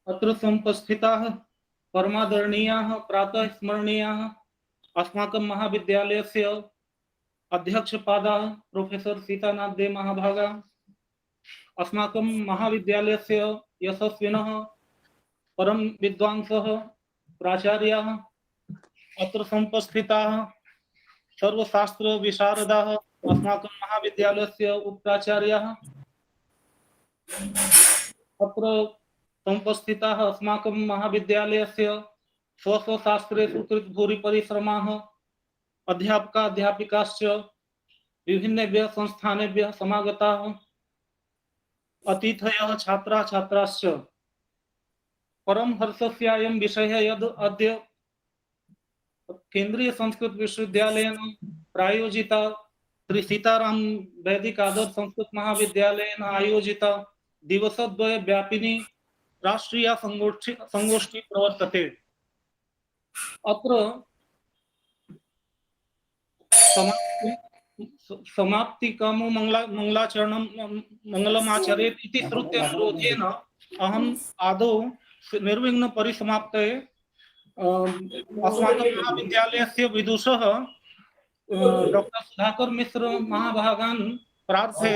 अत्र समुपस्थिताः परमादरणीयाः प्रातः स्मरणीयाः अस्माकं महाविद्यालयस्य अध्यक्षपादाः प्रोफेसर सीतानाथ दे महाभागा, अस्माकं महाविद्यालयस्य यशस्विनः परम विद्वांसः प्राचार्याः, अत्र समुपस्थिताः सर्वशास्त्र विशारदाः अस्माकं महाविद्यालयस्य उपप्राचार्याः, अत्र समुपस्थिताः अस्माकं महाविद्यालयस्य स्वशास्त्रेषु कृतभूरि परिश्रमाः अध्यापका अध्यापिकाश्च विभिन्नेभ्यः संस्थानेभ्यः समागताः अतिथयः छात्रा छात्राश्च। परम हर्षस्यायं विषयः यद् अद्य केंद्रीय संस्कृत विश्वविद्यालयेन प्रायोजिता श्री सीताराम वैदिक आदर्श संस्कृत महाविद्यालयेन आयोजिता दिवसद्वय व्यापिनी राष्ट्रीय संगोष्ठी प्रवर्तते। अत्र समाप्तिकामो मंगलाचरणं मंगलमाचरेत् इति श्रुत्य अनुरोधेन अहम् आदौ निर्विघ्न परिसमाप्तये अस्माकं महाविद्यालयस्य विदुषः डॉक्टर सुधाकर मिश्र महाभागान् प्रार्थये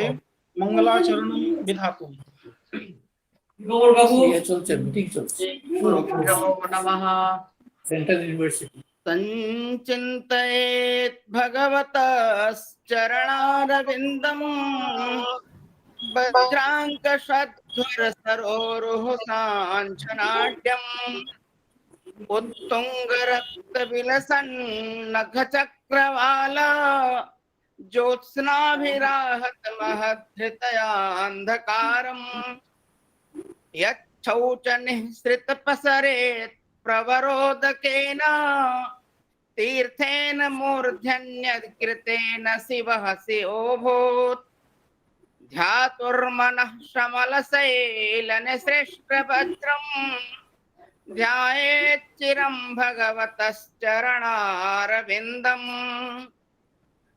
मंगलाचरणं विधातुम्। सेंट्रल यूनिवर्सिटी संचिन्तयेत् भगवतश्चरणारविन्दम् वज्राङ्कषद्वर सरोरुह साञ्छनाढ्यम् उत्तुङ्गरक्तविलसन्नखचक्रवाला ज्योत्स्नाभिराहतमहद्धृतयान्धकारम् यच्छौचनिःसृतपसरेत् प्रवरोदकेन तीर्थेन मूर्धन्यकृतेन शिवः शिवोऽभूत् ध्यातुर्मनः श्रमलशैलनिसृष्टवज्रम् ध्यायेच्चिरं भगवतश्चरणारविन्दम्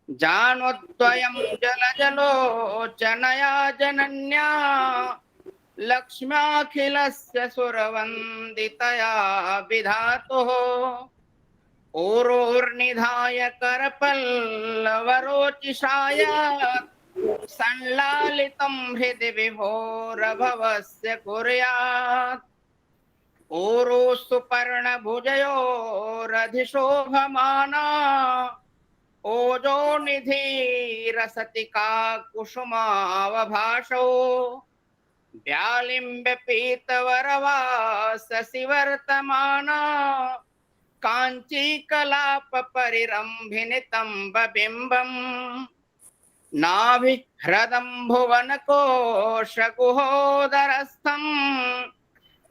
जानोद्वयं जलजलोचनया जनन्या लक्ष्म्याखिलस्य सुरवन्दितया विधातुः ओरोर्निधाय करपल्लवरोचिषाय संलालितं हृदि विभोरभवस्य कुर्यात् ओरो सुपर्णभुजयोरधिशोभमाना ओजो निधिरसतिका कुसुमावभाषो व्यालिम्बपीतवरवाससिवर्तमाना काञ्चीकलापपरिरम्भिनितम्बबिम्बम् नाभिह्रदं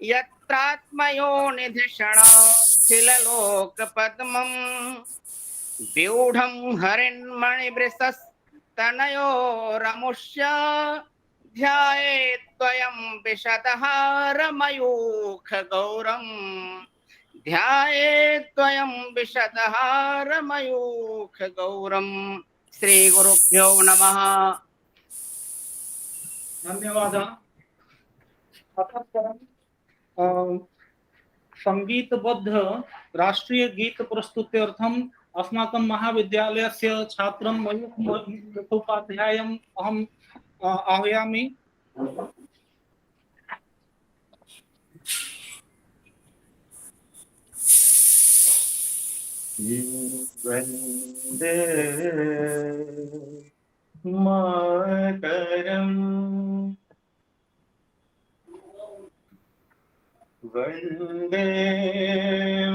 यत्रात्मयोनिधिषणाखिललोकपद्मम् व्यूढं हरिन्मणिवृषस्तनयोरमुष्य ध्यायेत्त्वयं विशदहारमयूखगौरम् ध्यायेत्त्वयं विशदहारमयूखगौरम्। श्री गुरुभ्यो नमः। धन्यवादः। संगीतबद्ध राष्ट्रीय गीत प्रस्तुत्यर्थम् अस्माकं महाविद्यालयस्य छात्रं मुखोपाध्यायम् अहम् आह्वयामि। वन्दे मातरम् वन्दे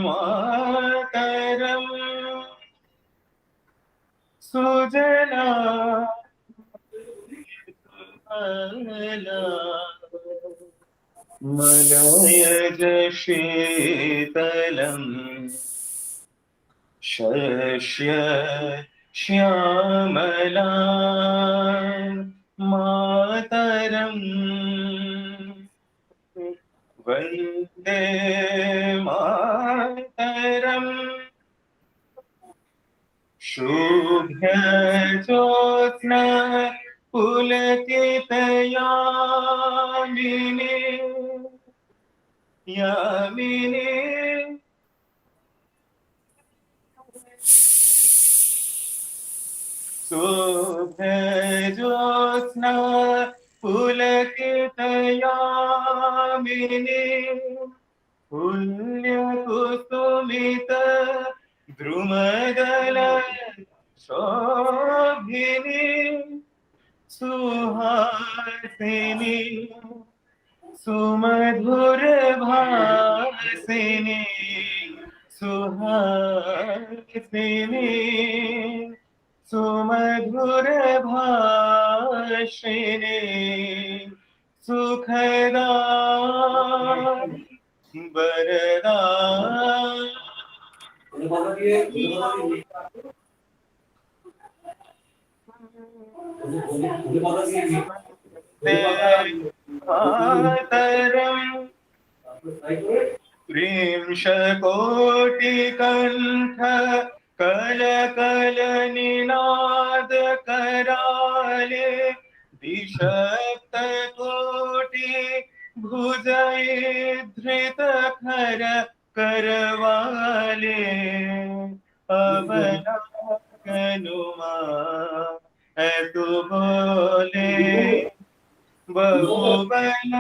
मातरम् सुजना मलयज शीतलम् शस्य श्यामला मातरम् वन्दे मातरम् शुभ्र ज्योत्स्ना पुलकित यामिनी यामिनी शुभ्रज्योत्स्ना पुलकित यामिनी पुण्यकुसुमित द्रुमदल शोभिनी सुहासिनी सुमधुर भासिनी सुहासिनी सुमधुर भाषिणी सुखदा वरदा मातरम् त्रिंशकोटिकण्ठ कलकलनिनाद कराले दिशक्त कोटि भुजैधृत खर करवाले अवलाकनुमा तु बोले बहुबल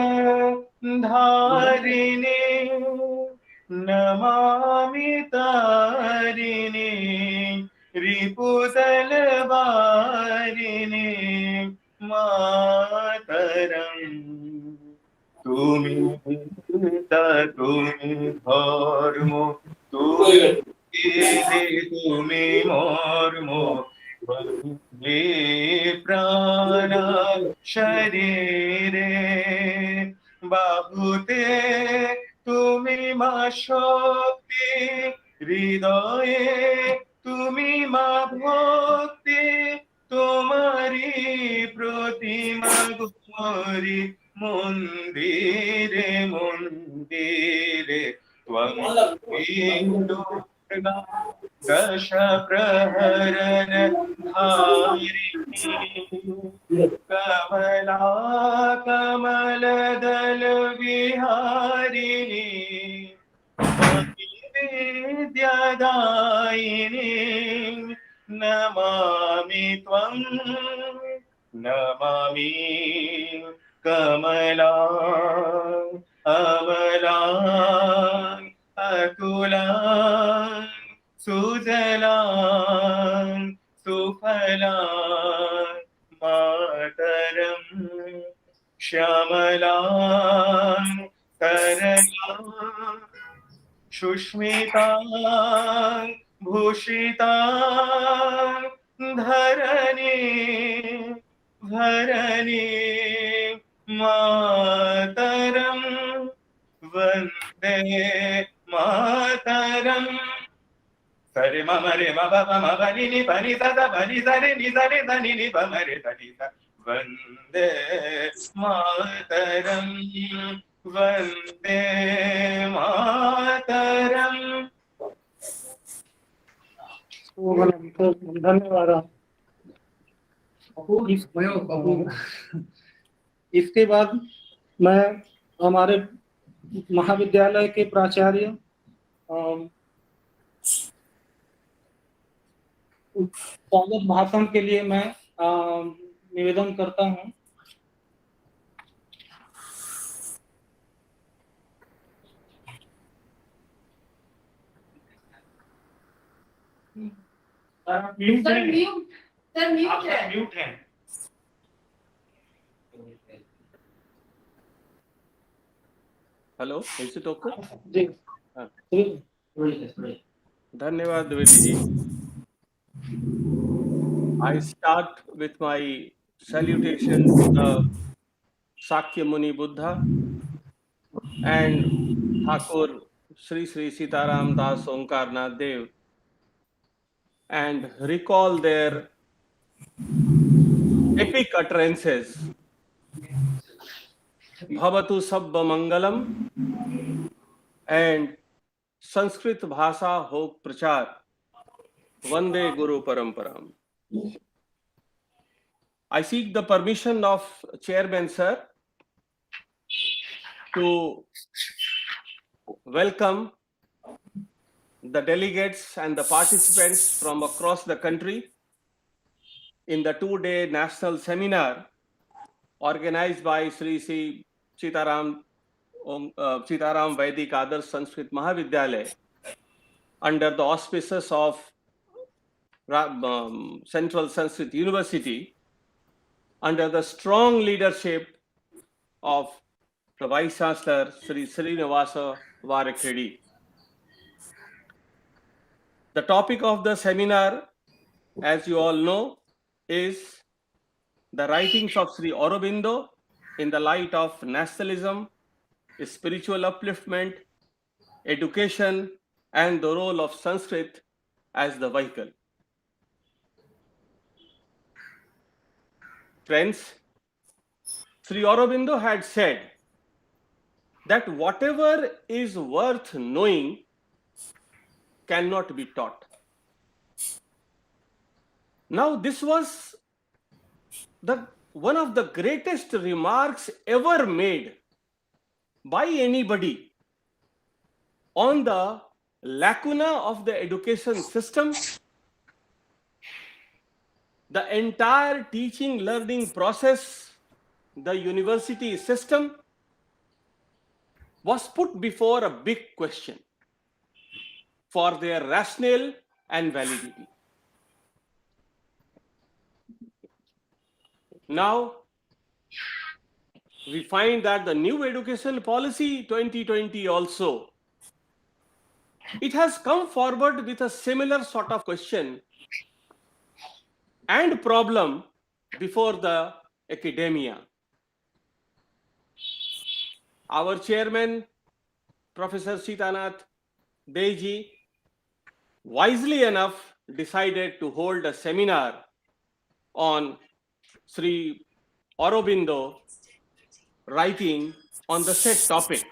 धारिणी नमामि तारिणी रिपुदल वारिणी मातरम् তুমি পিতা তুমি ধর্ম তুমি মর্ম হে প্রাণ শরীরে বাহুতে তুমি মা শক্তি হৃদয়ে তুমি মা ভক্তি তোমারি প্রতিমা গুরি মন্দিরে মন্দিরে ত্বং দুর্গা দশ প্রহরণ ধারিণী কমলা কমল দল বিহারিণী विद्यादायिनी नमामि त्वं नमामि कमला अमला अतुला सुजला सुफला मातरं श्यामला सरला सुष्मिता भूषिता धरणी धरणी मातरं वन्दे मातरम् सरे मम रे मम मम बनि नि बनि सदा बनि सरे नि सरे धनि नि बम रे धनि सा वन्दे मातरम् वन्दे मातरम्। धन्यवाद। इसके बाद मैं हमारे महाविद्यालय के प्राचार्य स्वागत भाषण के लिए मैं निवेदन करता हूं। म्यूट है। Hello, is it okay? जी धन्यवाद द्विवेदी जी। I start with my salutation to the Sakya Muni Buddha and Thakur Sri Sri Sitaram Das Omkarnath Dev, and recall their epic utterances. Bhavatu Sabba Mangalam and Sanskrit Bhasha Hok Prachar Vande Guru Paramparam. I seek the permission of Chairman Sir to welcome the delegates and the participants from across the country in the two-day national seminar organized by Sri Sitaram Vaidic Adarsha Sanskrit Mahavidyalaya under the auspices of Central Sanskrit University, under the strong leadership of the Vice Chancellor Sri Srinivasa Varakreddy. The topic of the seminar, as you all know, is the writings of Sri Aurobindo in the light of nationalism, spiritual upliftment, education, and the role of Sanskrit as the vehicle. Friends, Sri Aurobindo had said that whatever is worth knowing cannot be taught. Now, this was one of the greatest remarks ever made by anybody on the lacuna of the education system, the entire teaching learning process, the university system was put before a big question for their rationale and validity. Now, we find that the new education policy 2020 also, it has come forward with a similar sort of question and problem before the academia. Our chairman, Professor Sitanath Deji, wisely enough decided to hold a seminar on Sri Aurobindo writing on the said topic.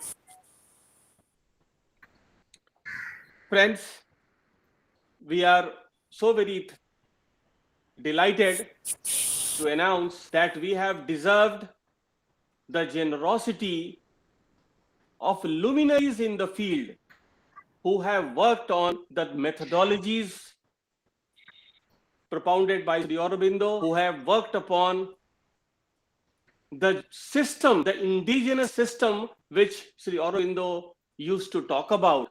Friends, we are so very delighted to announce that we have deserved the generosity of luminaries in the field who have worked on the methodologies propounded by Sri Aurobindo, who have worked upon the system, the indigenous system which Sri Aurobindo used to talk about,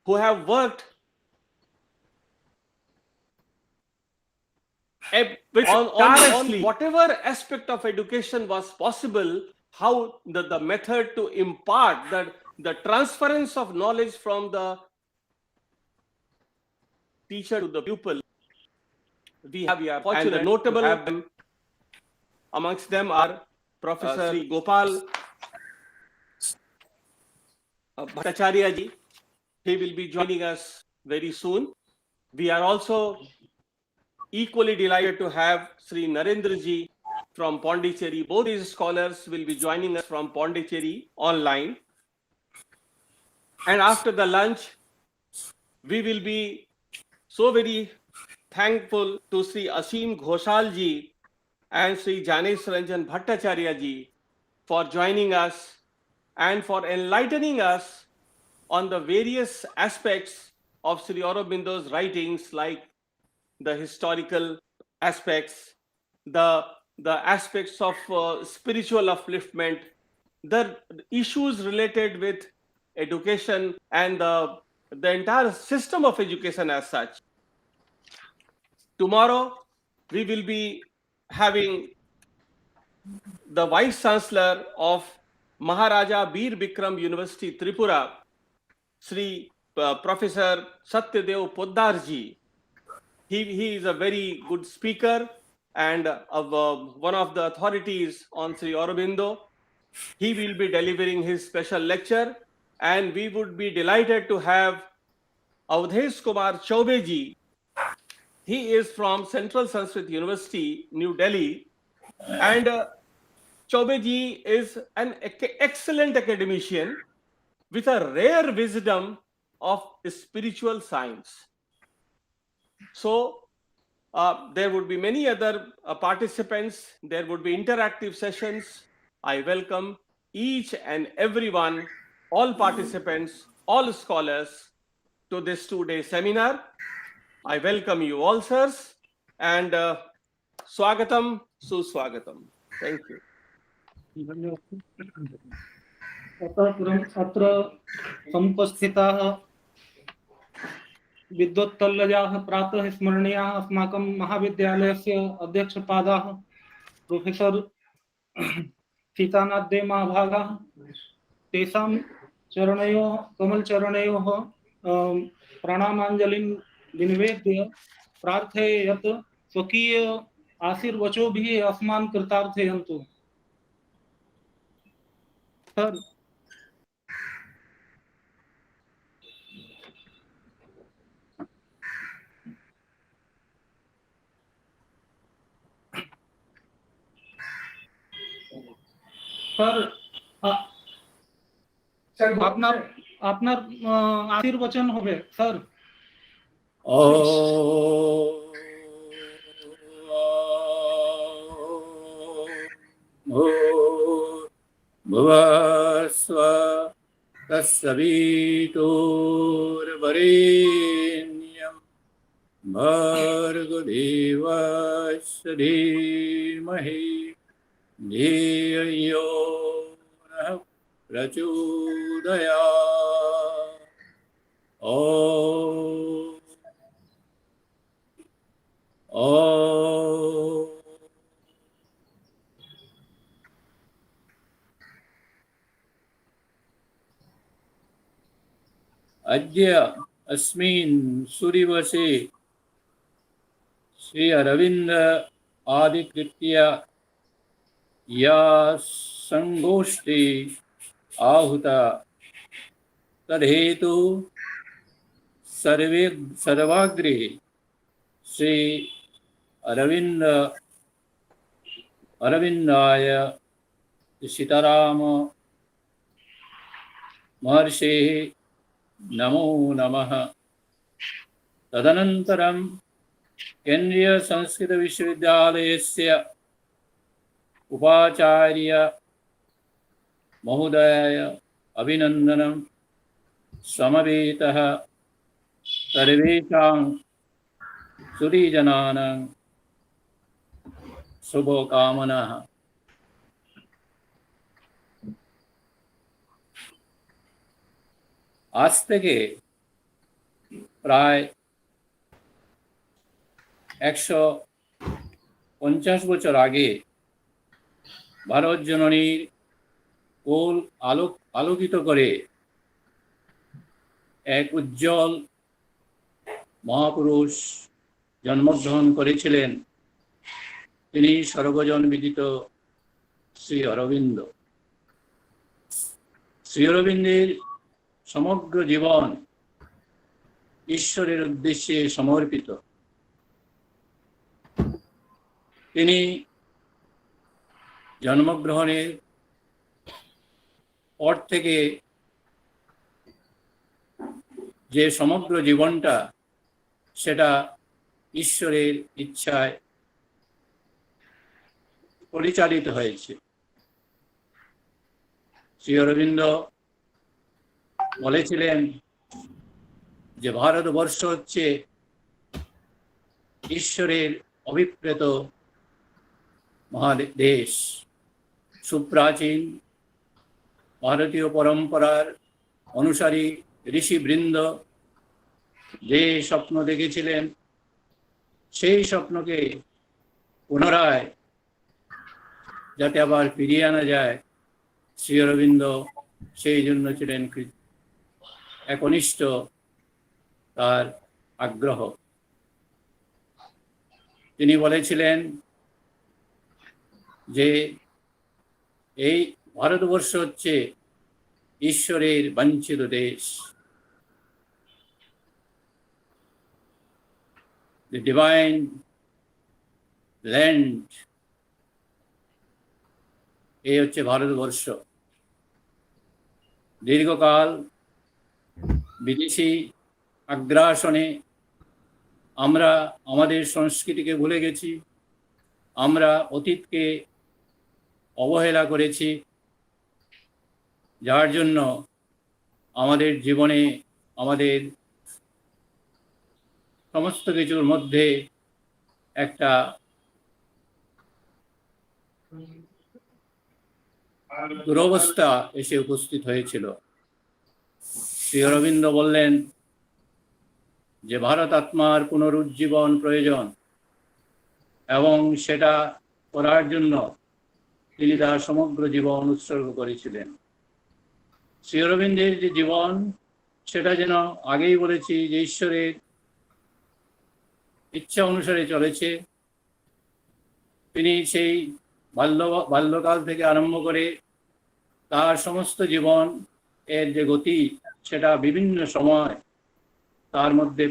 who have worked on whatever aspect of education was possible, how the method to impart the transference of knowledge from the teacher to the pupil. We are fortunate and notable to have them. Amongst them are Professor Sri Gopal Bhattacharya ji. He will be joining us very soon. We are also equally delighted to have Sri Narendra ji from Pondicherry. Both these scholars will be joining us from Pondicherry online. And after the lunch, we will be so very thankful to Sri Asim Ghoshal ji and Sri Janesh Ranjan Bhattacharya ji for joining us and for enlightening us on the various aspects of Sri Aurobindo's writings, like the historical aspects, the aspects of spiritual upliftment, the issues related with education and the entire system of education as such. Tomorrow, we will be having the Vice Chancellor of Maharaja Bir Bikram University, Tripura, Sri Professor Satyadev Poddarji. He is a very good speaker and one of the authorities on Sri Aurobindo. He will be delivering his special lecture, and we would be delighted to have Avdhesh Kumar Chaube ji. He is from Central Sanskrit University, New Delhi, and Chaube ji is an excellent academician with a rare wisdom of spiritual science. So, There would be many other participants. There would be interactive sessions. I welcome each and everyone, all participants, all scholars to this 2-day seminar. I welcome you all, sirs, and swagatam, suswagatam. Thank you. अत्र समुपस्थिताः विद्वत्तल्लजाः प्रातः स्मरणीयाः अस्माकं महाविद्यालयस्य अध्यक्षपादाः professor Sitanath दे महाभागाः तेषां चरणयोः कमलचरणयोः प्रणामाञ्जलिं विनिवेद्य प्रार्थये यत् स्वकीय आशीर्वचोभिः अस्मान् कृतार्थयन्तु। Sir আপনার আপনার আশীর্বচন হবে স্যার। भुवस्व तत्सवितुर्वरेण्यं भर्गो देवस्य धीमहि धियो नः प्रचोदयात्। अद्य अस्मिन् सुदिवसे श्री अरविंद आदिकृत्य या संगोष्ठी आहुता तदेतु सर्वाग्रे श्री अरविंदाय सीताराम महर्षेः नमो नमः। तदनन्तरं केन्द्रीय संस्कृत विश्वविद्यालयस्य उपाचार्य महोदयाय अभिनन्दनं समवेतः सर्वेषां सुधीजनानां शुभकामनाः। আজ থেকে প্রায় 150 বছর আগে ভারত জননীর কোল আলোকিত করে এক উজ্জ্বল মহাপুরুষ জন্মগ্রহণ করেছিলেন। তিনি সর্বজন বিদিত শ্রী অরবিন্দ। শ্রী অরবিন্দের সমগ্র জীবন ঈশ্বরের উদ্দেশ্যে সমর্পিত। তিনি জন্মগ্রহণের পর থেকে যে সমগ্র জীবনটা সেটা ঈশ্বরের ইচ্ছায় পরিচালিত হয়েছে। শ্রী অরবিন্দ বলেছিলেন যে ভারতবর্ষ হচ্ছে ঈশ্বরের অভিপ্রেত মহাদেশ। সুপ্রাচীন ভারতীয় পরম্পরার অনুসারী ঋষিবৃন্দ যে স্বপ্ন দেখেছিলেন সেই স্বপ্নকে পুনরায় যাতে আবার ফিরিয়ে আনা যায়, শ্রী অরবিন্দ সেই জন্য ছিলেন একনিষ্ঠ তার আগ্রহ। তিনি বলেছিলেন যে এই ভারতবর্ষ হচ্ছে ঈশ্বরের বাঞ্ছিত দেশ। The divine land, এই হচ্ছে ভারতবর্ষ। দীর্ঘকাল বিদেশি আগ্রাসনে আমরা আমাদের সংস্কৃতিকে ভুলে গেছি, আমরা অতীতকে অবহেলা করেছি, যার জন্য আমাদের জীবনে আমাদের সমস্ত কিছুর মধ্যে একটা দুরবস্থা এসে উপস্থিত হয়েছিল। শ্রী অরবিন্দ বললেন যে ভারত আত্মার পুনরুজ্জীবন প্রয়োজন, এবং সেটা করার জন্য তিনি তার সমগ্র জীবন উৎসর্গ করেছিলেন। শ্রী অরবিন্দের যে জীবন, সেটা যেন আগেই বলেছি যে ঈশ্বরের ইচ্ছা অনুসারে চলেছে। তিনি সেই বাল্যকাল থেকে আরম্ভ করে তার সমস্ত জীবন এর যে গতি, সেটা বিভিন্ন সময় তার মধ্যে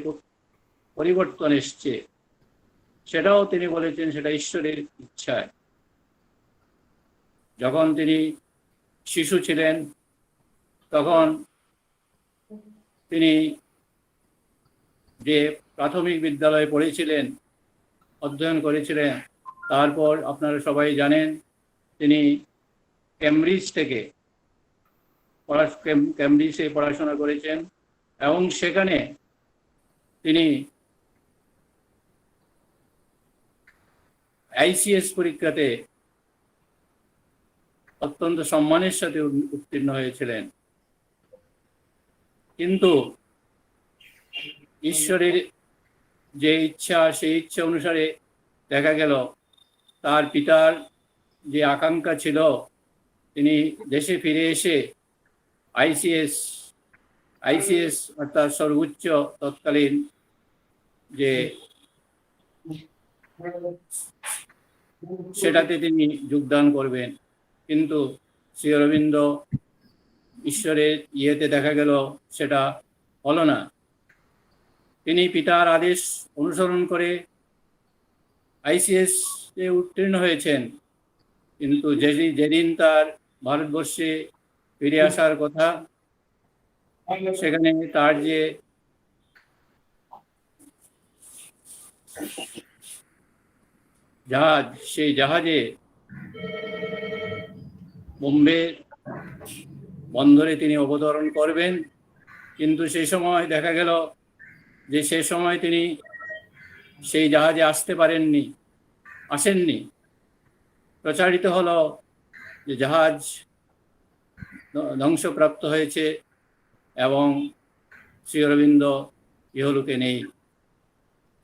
পরিবর্তন এসছে, সেটাও তিনি বলেছেন সেটা ঈশ্বরের ইচ্ছায়। যখন তিনি শিশু ছিলেন তখন তিনি যে প্রাথমিক বিদ্যালয়ে পড়েছিলেন, অধ্যয়ন করেছিলেন, তারপর আপনারা সবাই জানেন তিনি ক্যামব্রিজে পড়াশোনা করেছেন, এবং সেখানে তিনি আইসিএস পরীক্ষাতে অত্যন্ত সম্মানের সাথে উত্তীর্ণ হয়েছিলেন। কিন্তু ঈশ্বরের যে ইচ্ছা, সেই ইচ্ছা অনুসারে দেখা গেল তার পিতার যে আকাঙ্ক্ষা ছিল, তিনি দেশে ফিরে এসে আইসিএস অর্থাৎ সর্বোচ্চ তৎকালীন যে সেটাতে তিনি যোগদান করবেন। কিন্তু শ্রী অরবিন্দ ঈশ্বরের ইয়েতে দেখা গেল সেটা হলো না। তিনি পিতার আদেশ অনুসরণ করে আইসিএস এ উত্তীর্ণ হয়েছেন, কিন্তু যেদিন তার ভারতবর্ষে ফিরে আসার কথা, সেখানে তার যে জাহাজ, সেই জাহাজে বোম্বে বন্দরে তিনি অবতরণ করবেন, কিন্তু সেই সময় দেখা গেল যে সেই সময় তিনি সেই জাহাজে আসেননি। প্রচারিত হলো যে জাহাজ ধ্বংসপ্রাপ্ত হয়েছে এবং শ্রী অরবিন্দ ইহলোকে নেই।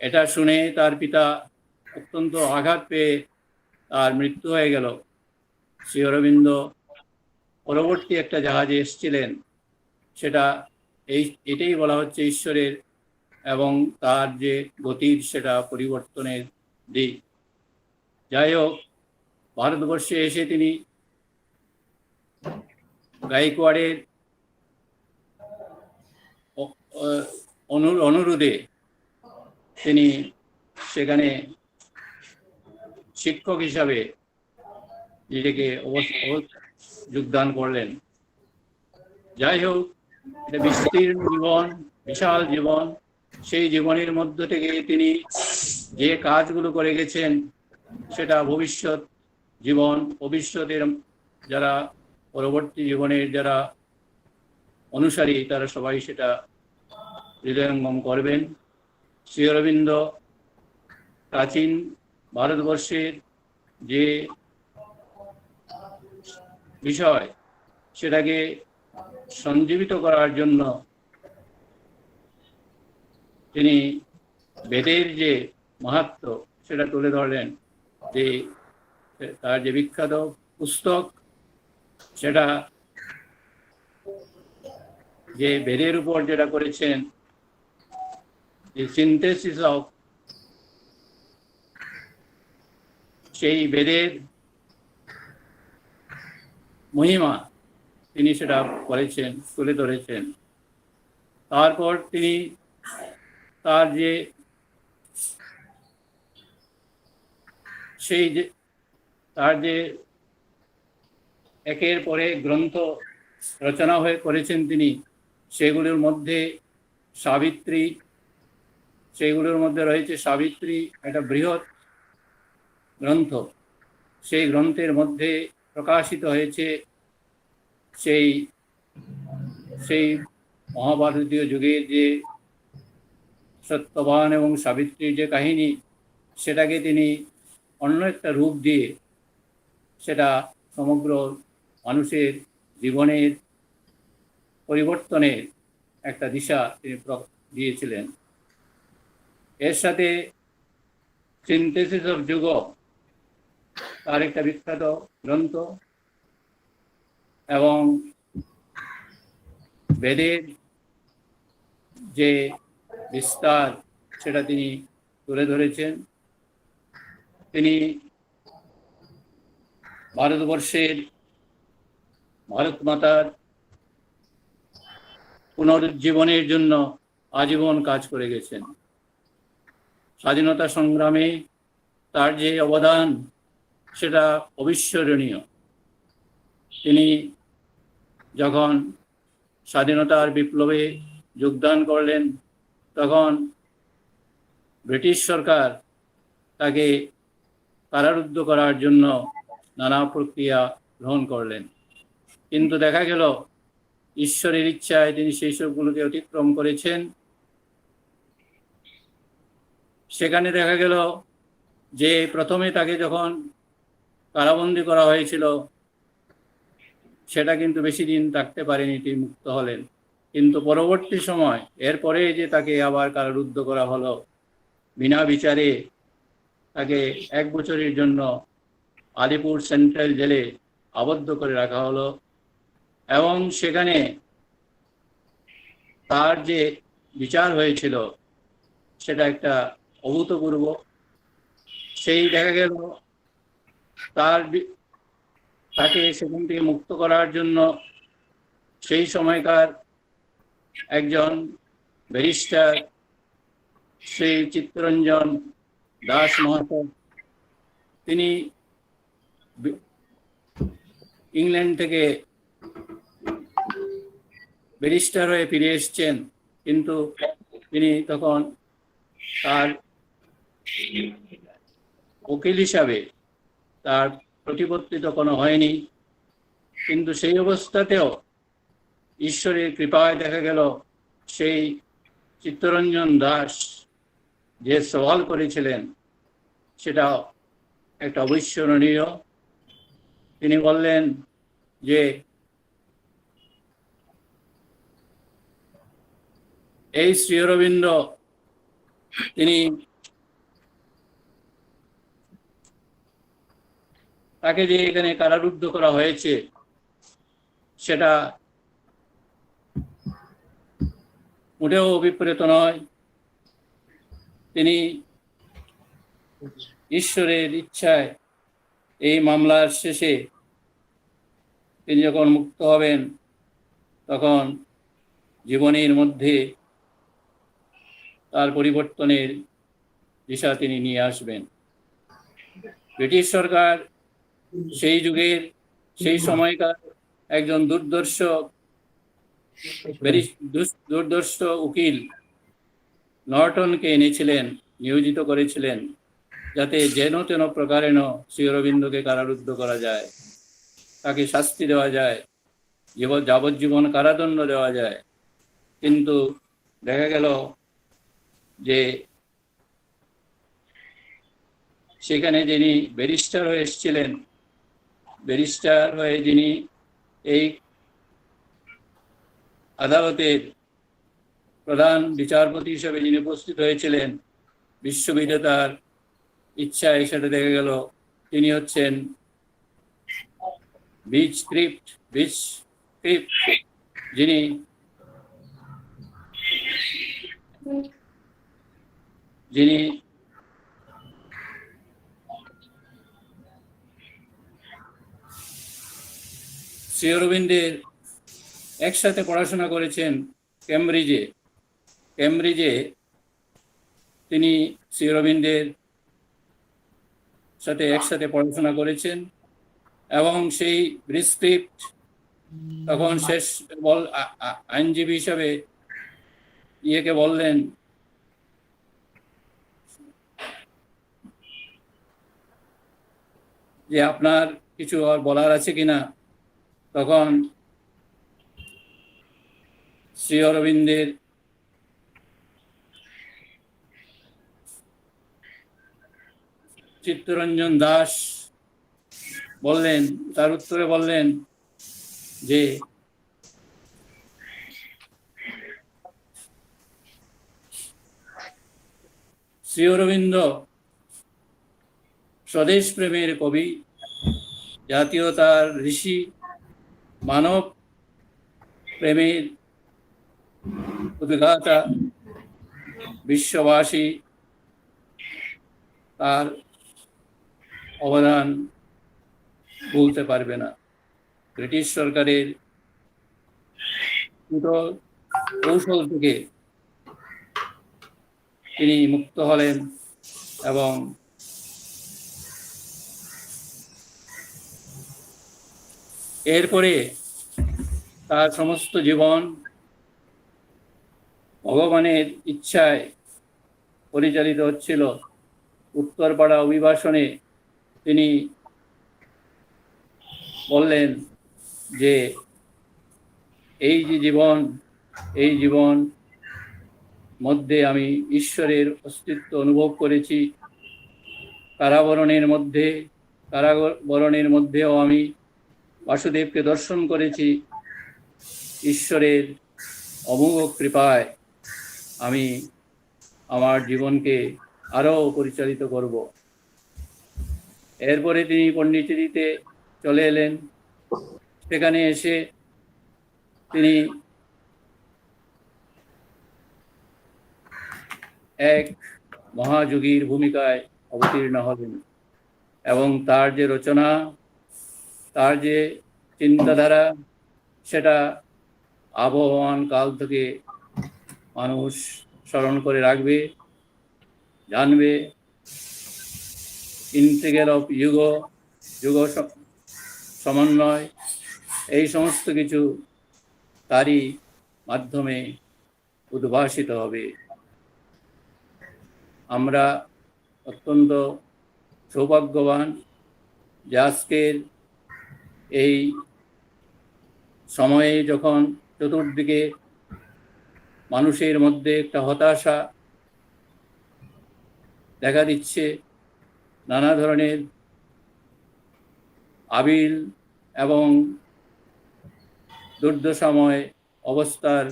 এটা শুনে তার পিতা অত্যন্ত আঘাত পেয়ে তার মৃত্যু হয়ে গেল। শ্রী অরবিন্দ পরবর্তী একটা জাহাজে এসেছিলেন, সেটা এটাই বলা হচ্ছে ঈশ্বরের এবং তার যে গতির সেটা পরিবর্তনের দিক। যাই হোক, ভারতবর্ষে এসে তিনি গাইকোয়াড়ের অনুরোধে তিনি সেখানে শিক্ষক হিসাবে নিজেকে যোগদান করলেন। যাই হোক, এটা বিস্তীর্ণ জীবন, বিশাল জীবন। সেই জীবনের মধ্য থেকে তিনি যে কাজগুলো করে গেছেন, সেটা ভবিষ্যতের যারা পরবর্তী জীবনের যারা অনুসারী, তারা সবাই সেটা হৃদয়ঙ্গম করবেন। শ্রী অরবিন্দ প্রাচীন ভারতবর্ষের যে বিষয়, সেটাকে সঞ্জীবিত করার জন্য তিনি বেদের যে মাহাত্ম্য সেটা তুলে ধরলেন। যে তার যে বিখ্যাত পুস্তক, সেটা যে বেদের উপর যেটা করেছেন, যে সিনথেসিস অফ সেই বেদের মহিমা, তিনি সেটা করেছেন, তুলে ধরেছেন। তারপর তিনি তার যে একের পরে গ্রন্থ রচনা করেছেন তিনি, সেগুলোর মধ্যে সেইগুলোর মধ্যে রয়েছে সাবিত্রী, একটা বৃহৎ গ্রন্থ। সেই গ্রন্থের মধ্যে প্রকাশিত হয়েছে সেই সেই মহাভারতীয় যুগের যে সত্যবান এবং সাবিত্রীর যে কাহিনী, সেটাকে তিনি অন্য একটা রূপ দিয়ে সেটা সমগ্র মানুষের জীবনের পরিবর্তনের একটা দিশা তিনি দিয়েছিলেন। এর সাথে সিনথেসিস অফ যুগ, তার একটা বিখ্যাত গ্রন্থ, এবং বেদের যে বিস্তার সেটা তিনি তুলে ধরেছেন। তিনি ভারতবর্ষের ভারত মাতার পুনরুজ্জীবনের জন্য আজীবন কাজ করে গেছেন। স্বাধীনতা সংগ্রামে তার যে অবদান সেটা অবিস্মরণীয়। তিনি যখন স্বাধীনতার বিপ্লবে যোগদান করলেন, তখন ব্রিটিশ সরকার তাকে কারারুদ্ধ করার জন্য নানা প্রক্রিয়া গ্রহণ করলেন, কিন্তু দেখা গেল ঈশ্বরের ইচ্ছায় তিনি সেই সবগুলোকে অতিক্রম করেছেন। সেখানে দেখা গেল যে প্রথমে তাকে যখন কারাবন্দী করা হয়েছিল, সেটা কিন্তু বেশি দিন থাকতে পারেনি, তিনি মুক্ত হলেন। কিন্তু পরবর্তী সময় এরপরে যে তাকে আবার কারারুদ্ধ করা হলো, বিনা বিচারে তাকে 1 বছরের জন্য আলিপুর সেন্ট্রাল জেলে আবদ্ধ করে রাখা হলো, এবং সেখানে তার যে বিচার হয়েছিল সেটা একটা অভূতপূর্ব। সেই দেখা গেল তাকে সেখান থেকে মুক্ত করার জন্য সেই সময়কার একজন ব্যারিস্টার শ্রী চিত্তরঞ্জন দাস মহাশয়, তিনি ইংল্যান্ড থেকে ব্যারিস্টার হয়ে ফিরে এসছেন, কিন্তু তিনি তখন তার উকিল হিসাবে তার প্রতিপত্তি তখনও হয়নি। কিন্তু সেই অবস্থাতেও ঈশ্বরের কৃপায় দেখা গেল সেই চিত্তরঞ্জন দাস যে সওয়াল করেছিলেন সেটা একটা অবিস্মরণীয়। তিনি বললেন যে এই শ্রী অরবিন্দ তিনি তাকে যে এখানে কারারুদ্ধ করা হয়েছে সেটা মোটেও অভিপ্রেত নয়। তিনি ঈশ্বরের ইচ্ছায় এই মামলার শেষে তিনি যখন মুক্ত হবেন, তখন জীবনের মধ্যে তার পরিবর্তনের দিশা তিনি নিয়ে আসবেন। ব্রিটিশ সরকার সেই যুগের সেই সময়কার একজন দুর্দর্শ উকিল নর্টনকে এনেছিলেন, নিয়োজিত করেছিলেন, যাতে যেন তেন প্রকারেণ শ্রী অরবিন্দকে কারারুদ্ধ করা যায়, তাকে শাস্তি দেওয়া যায়, যাবজ্জীবন কারাদণ্ড দেওয়া যায়। কিন্তু দেখা গেল যে সেখানে যিনি ব্যারিস্টার হয়ে এসেছিলেন, ব্যারিস্টার হয়ে যিনি এই আদালতের প্রধান বিচারপতি হিসেবে যিনি উপস্থিত হয়েছিলেন, বিশ্ববিদ্যালয়ের ইচ্ছায় সেটা দেখা গেল তিনি হচ্ছেন বিচ ক্রিপ্ট, যিনি শ্রী অরবিন্দের একসাথে পড়াশোনা করেছেন কেমব্রিজে তিনি শ্রী অরবিন্দের সাথে একসাথে পড়াশোনা করেছেন, এবং সেই প্রিসক্রিপ্ট তখন শেষ আইনজীবী হিসাবে ইয়েকে বললেন যে আপনার কিছু আর বলার আছে কিনা, তখন শ্রী অরবিন্দের চিত্তরঞ্জন দাস বললেন, তার উত্তরে বললেন যে শ্রী অরবিন্দ স্বদেশ প্রেমের কবি, জাতীয়তার ঋষি, মানব প্রেমের উদ্গাতা, বিশ্ববাসী তার অবদান ভুলতে পারবে না। ব্রিটিশ সরকারের কৌশল থেকে তিনি মুক্ত হলেন এবং এরপরে তার সমস্ত জীবন ভগবানের ইচ্ছায় পরিচালিত হচ্ছিল। উত্তরপাড়া অভিবাসনে তিনি বললেন যে এই যে জীবন, এই জীবন মধ্যে আমি ঈশ্বরের অস্তিত্ব অনুভব করেছি। কারাবরণের মধ্যেও আমি বাসুদেবকে দর্শন করেছি। ঈশ্বরের অমোঘ কৃপায় আমি আমার জীবনকে আরও পরিচালিত করব। এরপরে তিনি পণ্ডিচেরিতে চলে এলেন। সেখানে এসে তিনি এক মহাযোগীর ভূমিকায় অবতীর্ণ হলেন এবং তার যে রচনা, তার যে চিন্তাধারা, সেটা আবহমান কাল থেকে মানুষ স্মরণ করে রাখবে, জানবে। ইন্টিগ্রাল অফ যুগ সমন্বয়, এই সমস্ত কিছু তারই মাধ্যমে উদ্ভাসিত হবে। আমরা অত্যন্ত সৌভাগ্যবান যে আজকের এই সময়ে যখন চতুর্দিকে মানুষের মধ্যে একটা হতাশা দেখা দিচ্ছে, নানা ধরনের আবিল এবং দুর্দশাময় অবস্থার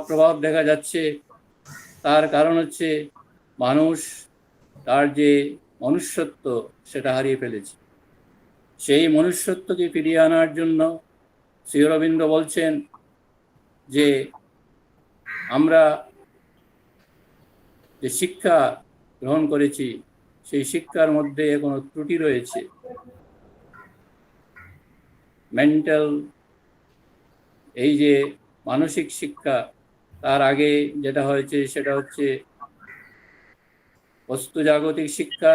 প্রভাব দেখা যাচ্ছে। তার কারণ হচ্ছে মানুষ তার যে মনুষ্যত্ব সেটা হারিয়ে ফেলেছে। সেই মনুষ্যত্বকে ফিরিয়ে আনার জন্য শ্রী অরবিন্দ বলছেন যে আমরা যে শিক্ষা গ্রহণ করেছি সেই শিক্ষার মধ্যে কোনো ত্রুটি রয়েছে। মেন্টাল, এই যে মানসিক শিক্ষা, তার আগে যেটা হয়েছে সেটা হচ্ছে বস্তুজাগতিক শিক্ষা,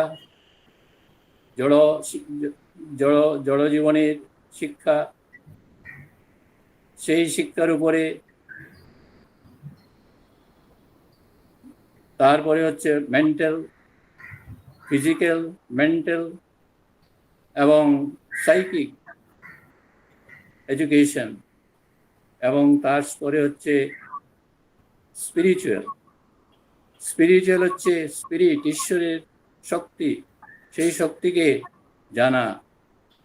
জড় জীবনের শিক্ষা। সেই শিক্ষার উপরে তারপরে হচ্ছে মেন্টাল, ফিজিক্যাল, মেন্টাল এবং সাইকিক এডুকেশন, এবং তারপরে হচ্ছে স্পিরিচুয়াল হচ্ছে স্পিরিট, ঈশ্বরের শক্তি, সেই শক্তিকে জানা।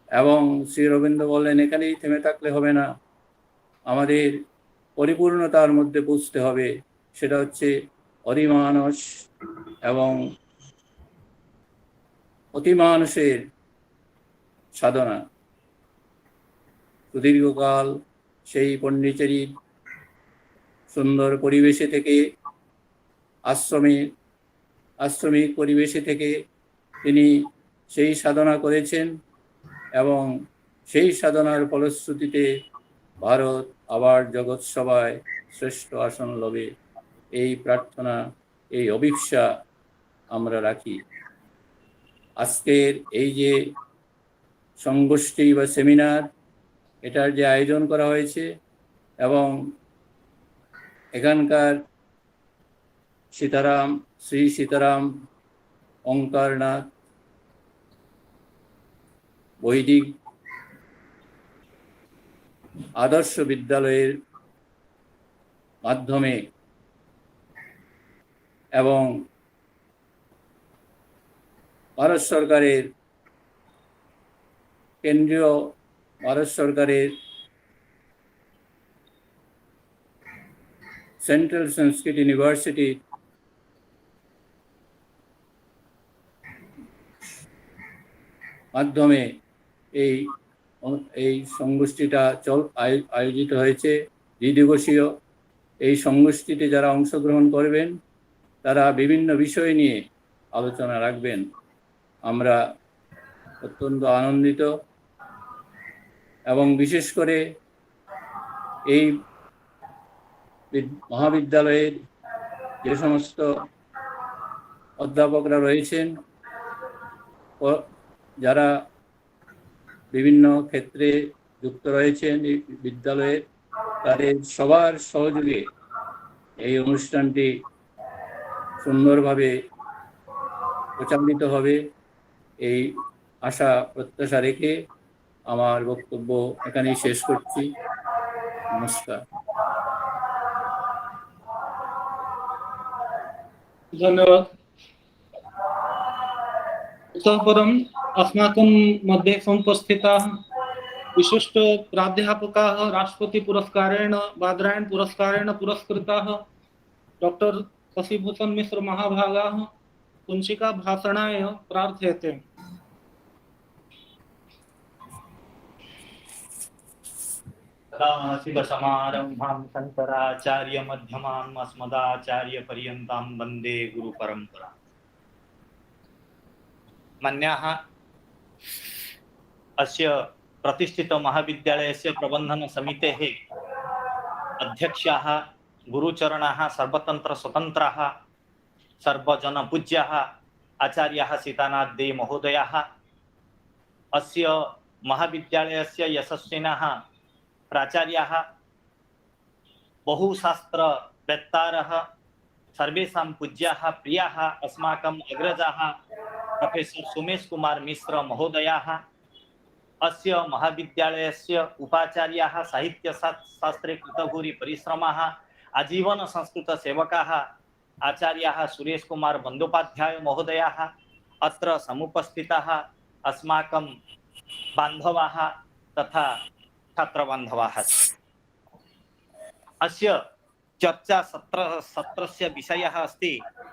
এবং শ্রী অরবিন্দ বললেন এখানেই থেমে থাকলে হবে না, আমাদের পরিপূর্ণতার মধ্যে বুঝতে হবে। সেটা হচ্ছে অধিমানস এবং অতিমানসের সাধনা। সুদীর্ঘকাল সেই পণ্ডিচেরির সুন্দর পরিবেশে থেকে, আশ্রমিক পরিবেশে থেকে তিনি সেই সাধনা করেছেন এবং সেই সাধনার ফলশ্রুতিতে ভারত আবার জগৎ সভায় শ্রেষ্ঠ আসন লবে, এই প্রার্থনা, এই অভিপ্সা আমরা রাখি। আজকের এই যে সংগোষ্ঠী বা সেমিনার, এটার যে আয়োজন করা হয়েছে এবং এখানকার শ্রী সীতারাম ओंकारनाथ वैदिक आदर्श विद्यालयेर माध्यमे एवं भारत सरकारेर केंद्रीय भारत सरकारेर सेंट्रल संस्कृत यूनिवर्सिटी माध्यमे এই সংগোষ্ঠীটা আয়োজিত হয়েছে দ্বিদিবসীয়। এই সংগোষ্ঠীতে যারা অংশগ্রহণ করবেন তারা বিভিন্ন বিষয় নিয়ে আলোচনা রাখবেন। আমরা অত্যন্ত আনন্দিত এবং বিশেষ করে এই মহাবিদ্যালয়ের যে সমস্ত অধ্যাপকরা রয়েছেন যারা বিভিন্ন ক্ষেত্রে যুক্ত রয়েছেন এই বিদ্যালয়ে, তাদের সবার সহযোগে এই অনুষ্ঠানটি সুন্দরভাবে প্রচারিত হবে এই আশা প্রত্যাশা রেখে আমার বক্তব্য এখানেই শেষ করছি। নমস্কার। धन्यवाद। इतः परम् अस्माकं मध्ये समुपस्थिताः विशिष्ट प्राध्यापकाः राष्ट्रपति पुरस्कारेण बादरायण पुरस्कारेण पुरस्कृताः डॉक्टर शशिभूषण मिश्र महाभागाः कुंचिका भाषणाय प्रार्थ्यते। सदाशिवसमारम्भां शङ्कराचार्यमध्यमाम् अस्मदाचार्यपर्यन्तां वन्दे गुरुपरम्पराम्। मान्याः अस्य प्रतिष्ठित महाविद्यालयस्य प्रबन्धन समितेः अध्यक्षाः गुरुचरणाः सर्वतन्त्र स्वतन्त्राः सर्वजनपूज्याः आचार्याः सीतानाथ दे महोदयाः, अस्य महाविद्यालयस्य यशस्विनः प्राचार्याः, बहुशास्त्रवेत्तारः, सर्वेषां पूज्याः प्रियाः अस्माकम् अग्रजाः प्रोफेसर सोमेश कुमार मिश्र महोदयाः, अस्य महाविद्यालयस्य उपाचार्याः, साहित्यशास्त्रे कृतभूरि परिश्रमाः, आजीवन संस्कृत सेवकाः आचार्याः सुरेश कुमार बंदोपाध्याय महोदयाः, अत्र समुपस्थिताः अस्माकं बान्धवाः तथा छात्र बान्धवाः। अस्य चर्चा सत्रस्य विषयः अस्ति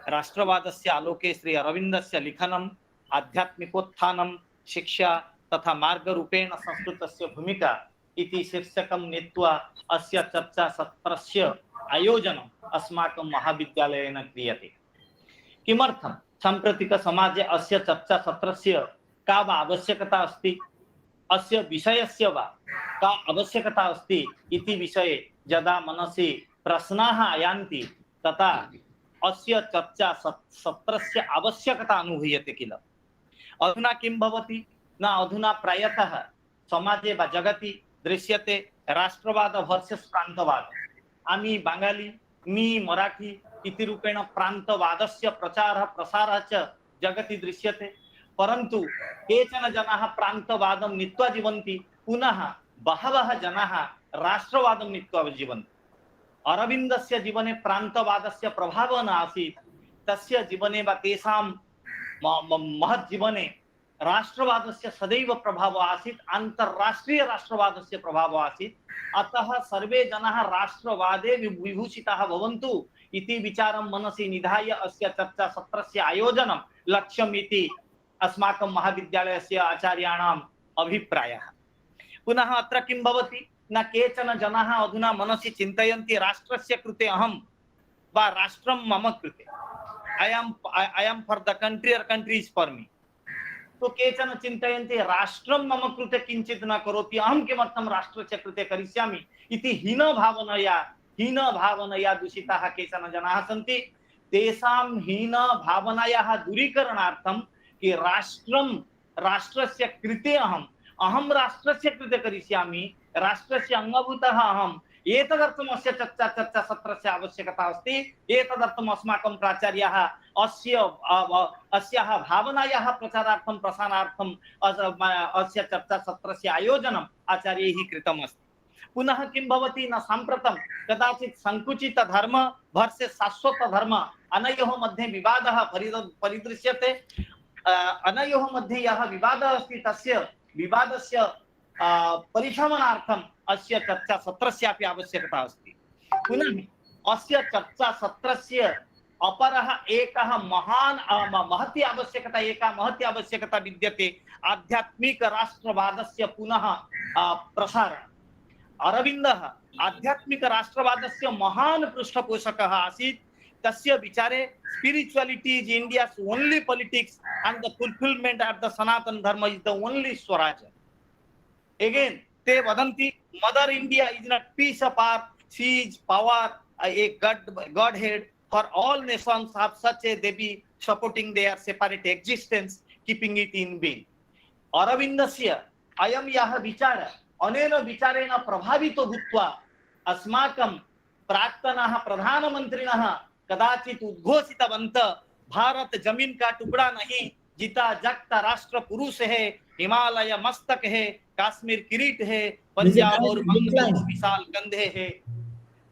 राष्ट्रवादस्य आलोके श्री अरविन्दस्य लिखनम्, आध्यात्मिकोत्थानं, शिक्षा तथा मार्गरूपेण संस्कृतस्य भूमिका इति शीर्षकं नीत्वा अस्य चर्चा सत्रस्य आयोजनम् अस्माकं महाविद्यालयेन क्रियते। किमर्थं साम्प्रतिक समाजे अस्य चर्चा सत्रस्य का वा आवश्यकता अस्ति, अस्य विषयस्य वा का आवश्यकता अस्ति इति विषये यदा मनसि प्रश्नाः आयान्ति तथा अस्य चर्चा सत्रस्य आवश्यकता अनुभूयते किल। अधुना किं भवति न अधुना प्रायतः समाजे वा जगति दृश्यते राष्ट्रवाद वर्सेस् प्रान्तवाद। आमी बांगाली, मी मराठी इति रूपेण प्रान्तवादस्य प्रचारः प्रसारः च जगति दृश्यते, परन्तु केचन जनाः प्रान्तवादं नीत्वा जीवन्ति, पुनः बहवः जनाः राष्ट्रवादं नीत्वा जीवन्ति। अरविन्दस्य जीवने प्रान्तवादस्य प्रभावः न आसीत्, तस्य जीवने वा तेषां महत् जीवने राष्ट्रवादस्य सदैव प्रभावः आसीत्, अन्तर्राष्ट्रीय राष्ट्रवादस्य प्रभावः आसीत्। अतः सर्वे जनाः राष्ट्रवादे विभूषिताः भवन्तु इति विचारं मनसि निधाय अस्य चर्चा सत्रस्य आयोजनं लक्ष्यम् इति अस्माकं महाविद्यालयस्य आचार्याणाम् अभिप्रायः। पुनः अत्र किं भवति न केचन जनाः अधुना मनसि चिन्तयन्ति राष्ट्रस्य कृते अहं वा राष्ट्रं मम कृते, I am for the country or country is for me। तो केचन चिन्तयन्ति राष्ट्रं मम कृते किञ्चित् न करोति, अहं किमर्थं राष्ट्रस्य कृते करिष्यामि इति हीनभावनया दूषिताः केचन जनाः सन्ति। तेषां हीनभावनायाः दूरीकरणार्थं कि राष्ट्रस्य कृते अहं राष्ट्रस्य कृते करिष्यामि, राष्ट्रस्य अङ्गभूतः अहम् एतदर्थम् अस्य चर्चा सत्रस्य आवश्यकता अस्ति। एतदर्थम् अस्माकं प्राचार्याः अस्याः भावनायाः प्रचारार्थं प्रसारार्थं अस्य चर्चा सत्रस्य आयोजनम् आचार्यैः कृतम् अस्ति। पुनः किं भवति न साम्प्रतं कदाचित् संकुचित धर्म वर्सेस शाश्वत धर्म अनयोः मध्ये विवादः परिदृश्यते। अनयोः मध्ये यः विवादः अस्ति तस्य विवादस्य परिशमनार्थम् अस्य चर्चा सत्रस्यापि आवश्यकता अस्ति। पुनः अस्य चर्चा सत्रस्य अपरः एकः महती आवश्यकता विद्यते आध्यात्मिक राष्ट्रवादस्य पुनः प्रसारण। अरविन्दः आध्यात्मिक राष्ट्रवादस्य महान् पृष्ठपोषकः आसीत्। तस्य विचारे spirituality is India's only politics and the fulfillment of the Sanatan dharma is the only Swaraj. Again, they vadanti Mother India is not piece apart, she is power, a godhead for all nations have such a Devi supporting their separate existence, keeping it in being. अरविन्दस्य अयं यः विचार अनेन विचारेण प्रभावितो भूत्वा अस्माकं प्राक्तनः प्रधानमन्त्रिणः कदाचित् उद्घोषितवन्तः भारत जमीन का टुकड़ा नहीं, जीता जागता राष्ट्र पुरुष है, हिमालय मस्तक है, कश्मीर किरीट है, पंजाब और बंगाल विशाल कंधे है,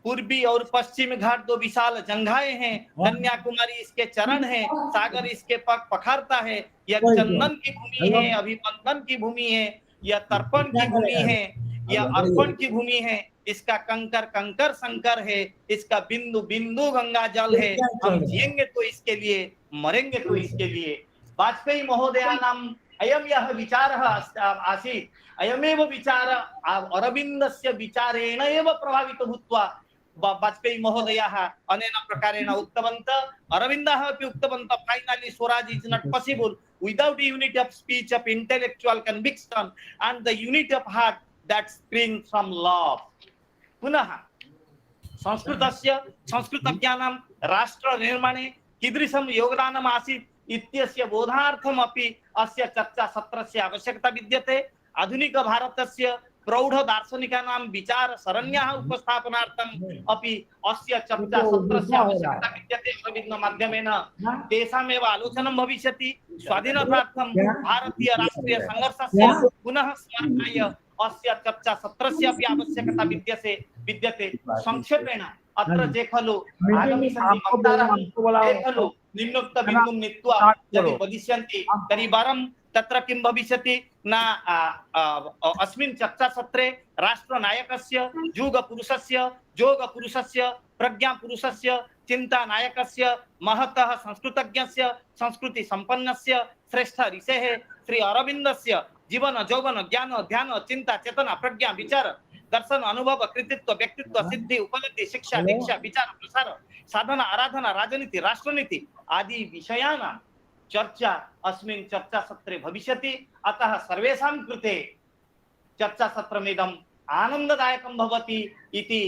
पूर्वी और पश्चिम घाट दो विशाल जंघाएं हैं, कन्याकुमारी इसके चरण है, सागर इसके पग पखारता है, यह चंदन की भूमि है, अभिमंथन की भूमि है, यह तर्पण की भूमि है, यह अर्पण की भूमि है, इसका कंकर कंकर संकर है, इसका बिंदु बिंदु गंगा जल है, हम जिएंगे तो इसके लिए, मरेंगे तो इसके लिए। वाजपेयी महोदयानां अयं यः विचारः आसीत्, अयमेव विचार अरविन्दस्य विचारेण एव प्रभावितो भूत्वा वाजपेयी महोदयः अनेन प्रकारेण उक्तवन्तः, अरविन्दः अपि उक्तवन्तः, finally Swaraj is not possible without unity of speech, of intellectual conviction and the unity of heart that springs from love. पुनः संस्कृतस्य संस्कृतज्ञानां राष्ट्र निर्माणे कीदृशं योगदानम् आसीत् इत्यस्य बोधार्थम् अपि अस्य चर्चा सत्रस्य आवश्यकता विद्यते। आधुनिक भारतस्य प्रौढ दार्शनिकानां विचार सरण्याः उपस्थापनार्थम् अपि अस्य चर्चा सत्रस्य आवश्यकता विद्यते। विभिन्न माध्यमेन तेषामेव आलोचनं भविष्यति। स्वाधीनतार्थं भारतीय राष्ट्रीय संघर्षस्य पुनः स्मरणाय अस्य चर्चा सत्रस्य अपि आवश्यकता विद्यते। संक्षेपेण अत्र जे खलु आगामि सन्ति वक्तारः ते खलु निम्नोक्त बिन्दुं नीत्वा यदि वदिष्यन्ति तर्हि वरं तत्र किं भविष्यति न अस्मिन् चर्चा सत्रे राष्ट्रनायकस्य जोगपुरुषस्य प्रज्ञापुरुषस्य चिन्तानायकस्य महतः संस्कृतज्ञस्य संस्कृति सम्पन्नस्य श्रेष्ठ ऋषेः श्री अरविन्दस्य जीवन यौवन ज्ञान ध्यान चिंता चेतना प्रज्ञा विचार दर्शन अनुभव कृतित्व व्यक्तित्व सिद्धि उपलब्धि शिक्षा दीक्षा विचार प्रसार साधना आराधना राजनीति राष्ट्रनीति आदि विषयाणां चर्चा अस्मिन् चर्चा सत्रे भविष्यति। अतः सर्वेषां कृते चर्चा सत्रमिदम् आनन्ददायकं भवति इति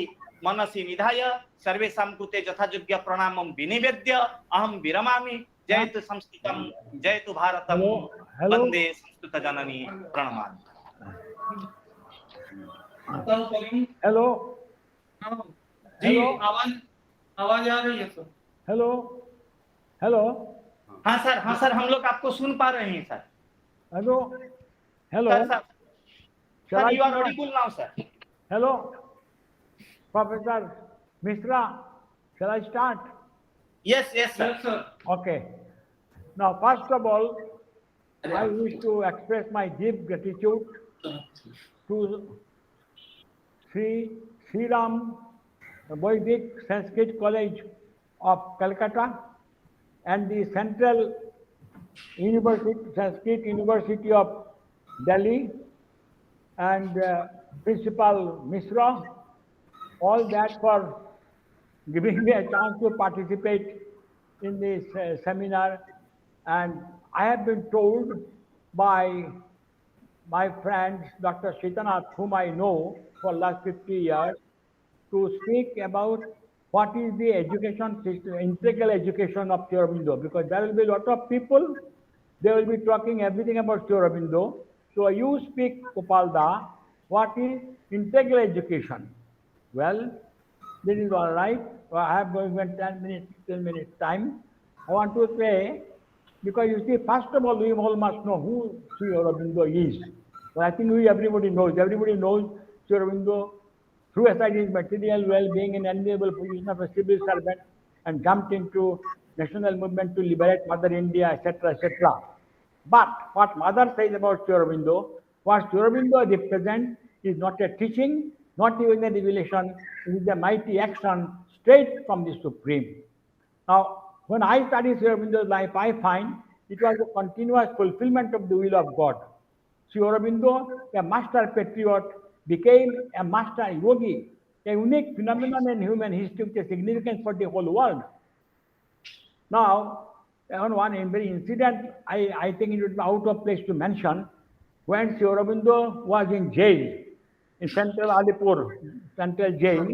मनसि निधाय सर्वेषां कृते यथायोग्य प्रणामं विनिवेद्य अहं विरमामि। जयतु संस्कृतं जयतु भारतं वन्दे संस्कृत जननी प्रणमामि। हेलो जी आवाज आ रही है सर? हेलो हेलो हाँ सर हम लोग आपको सुन पा रहे हैं sir. Hello hello sir you are audible now sir. Hello professor Mishra, shall I start? Yes sir. Yes sir. Okay. Now first of all, I wish to express my deep gratitude to Sitaram Vaidic Sanskrit College of Kolkata and the Central University, Sanskrit University of Delhi, and Principal Mishra, all that for giving me a chance to participate in this seminar. And I have been told by my friend Dr. Sitanath, whom I know for last 50 years, to speak about what is the education system, integral education of Sri Aurobindo, because there will be a lot of people, they will be talking everything about Sri Aurobindo. So you speak, Gopalda, what is integral education? Well, this is all right. Well, I have going 10 minutes, 15 minutes time. I want to say, because you see, first of all, we all must know who Sri Aurobindo is. Well, I think everybody knows. Everybody knows Sri Aurobindo, through aside his material well-being in enviable position of a civil servant, and jumped into national movement to liberate Mother India, etc., etc. But what Mother says about Sri Aurobindo, what Sri Aurobindo represents is not a teaching, not even a revelation, it is a mighty action straight from the Supreme. Now, when I study Sri Aurobindo's life, I find it was a continuous fulfillment of the will of God. Sri Aurobindo, a master patriot, became a master yogi, a unique phenomenon in human history with a significance for the whole world. Now, on one very incident, I think it would be out of place to mention, when Sri Aurobindo was in jail, in central Alipur, central jail,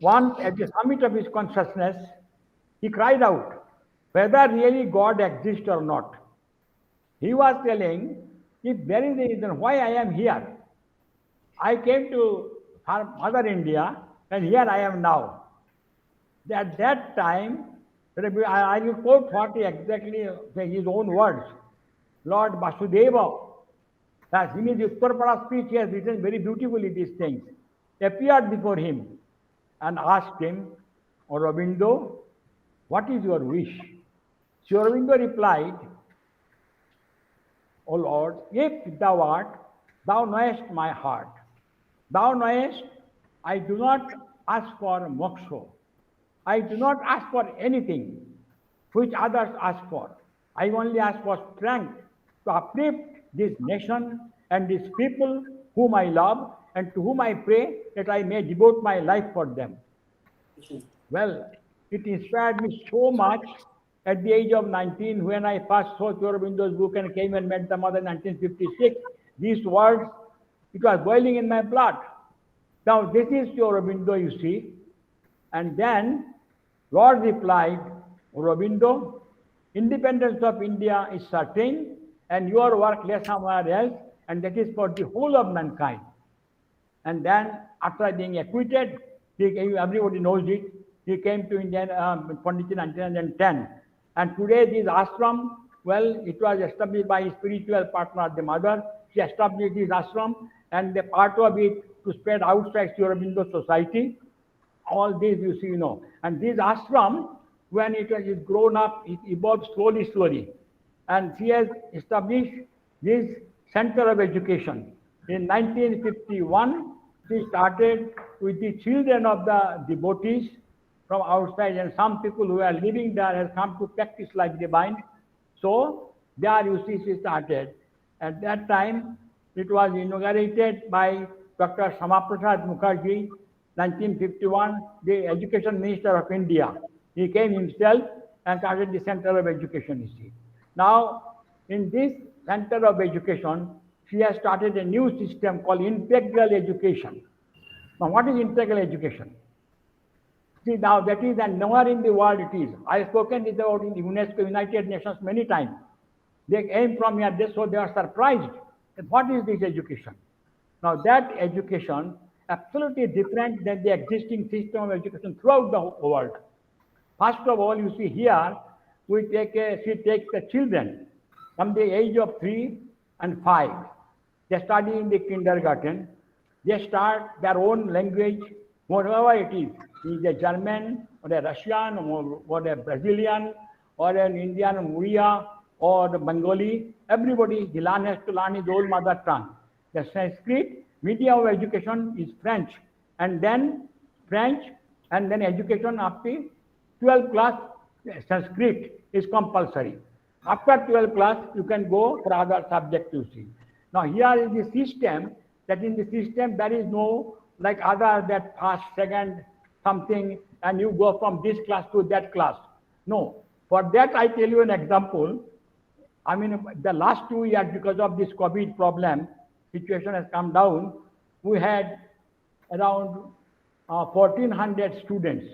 once at the summit of his consciousness, he cried out, whether really God exists or not. He was telling, if there is a reason why I am here, I came to Mother India, and here I am now. At that time, I will quote what he exactly his own words. Lord Vasudeva, that in his Uttarpada speech, he has written very beautifully these things, appeared before him and asked him, Aurobindo, what is your wish? Sri Aurobindo replied, O Lord, if thou art, thou knowest my heart. Thou knowest, I do not ask for moksha. I do not ask for anything which others ask for. I only ask for strength to uplift this nation and these people whom I love and to whom I pray that I may devote my life for them. Well, it inspired me so much at the age of 19 when I first saw Sri Aurobindo's book and came and met the mother in 1956. These words, it was boiling in my blood. Now, this is Sri Aurobindo, you see. And then Lord replied, Aurobindo, independence of India is certain, and your work lay somewhere else, and that is for the whole of mankind. And then, after being acquitted, everybody knows it, he came to India, Pondicherry in 1910. And today, this ashram, well, it was established by his spiritual partner, the mother. She established this ashram, and the part of it to spread outside Sri Aurobindo society. All this you see, And this ashram, when it was grown up, it evolved slowly. And she has established this center of education. In 1951, she started with the children of the devotees from outside, and some people who are living there have come to practice like divine. So there you see she started. At that time, it was inaugurated by Dr. Shamaprasad Mukherjee, 1951, the Education Minister of India. He came himself and started the Center of Education, you see. Now, in this Center of Education, she has started a new system called integral education. Now, what is integral education? See, now that is, and nowhere in the world it is. I have spoken this about in the UNESCO, United Nations many times. They came from here, so they are surprised. What is this education? Now, that education absolutely different than the existing system of education throughout the world. First of all, you see here, she takes the children from the age of 3 and 5. They study in the kindergarten. They start their own language, whatever it is a German or a Russian or a Brazilian or an Indian Oriya or the Bengali. Everybody, he has to learn his own mother tongue. The Sanskrit medium of education is French, and then education up to 12th class Sanskrit is compulsory. After 12th class, you can go for other subjects you see. Now here is the system, that in the system there is no like other that first, second, something, and you go from this class to that class. No. For that, I tell you an example. I mean, the last 2 years, because of this COVID problem, situation has come down. We had around 1,400 students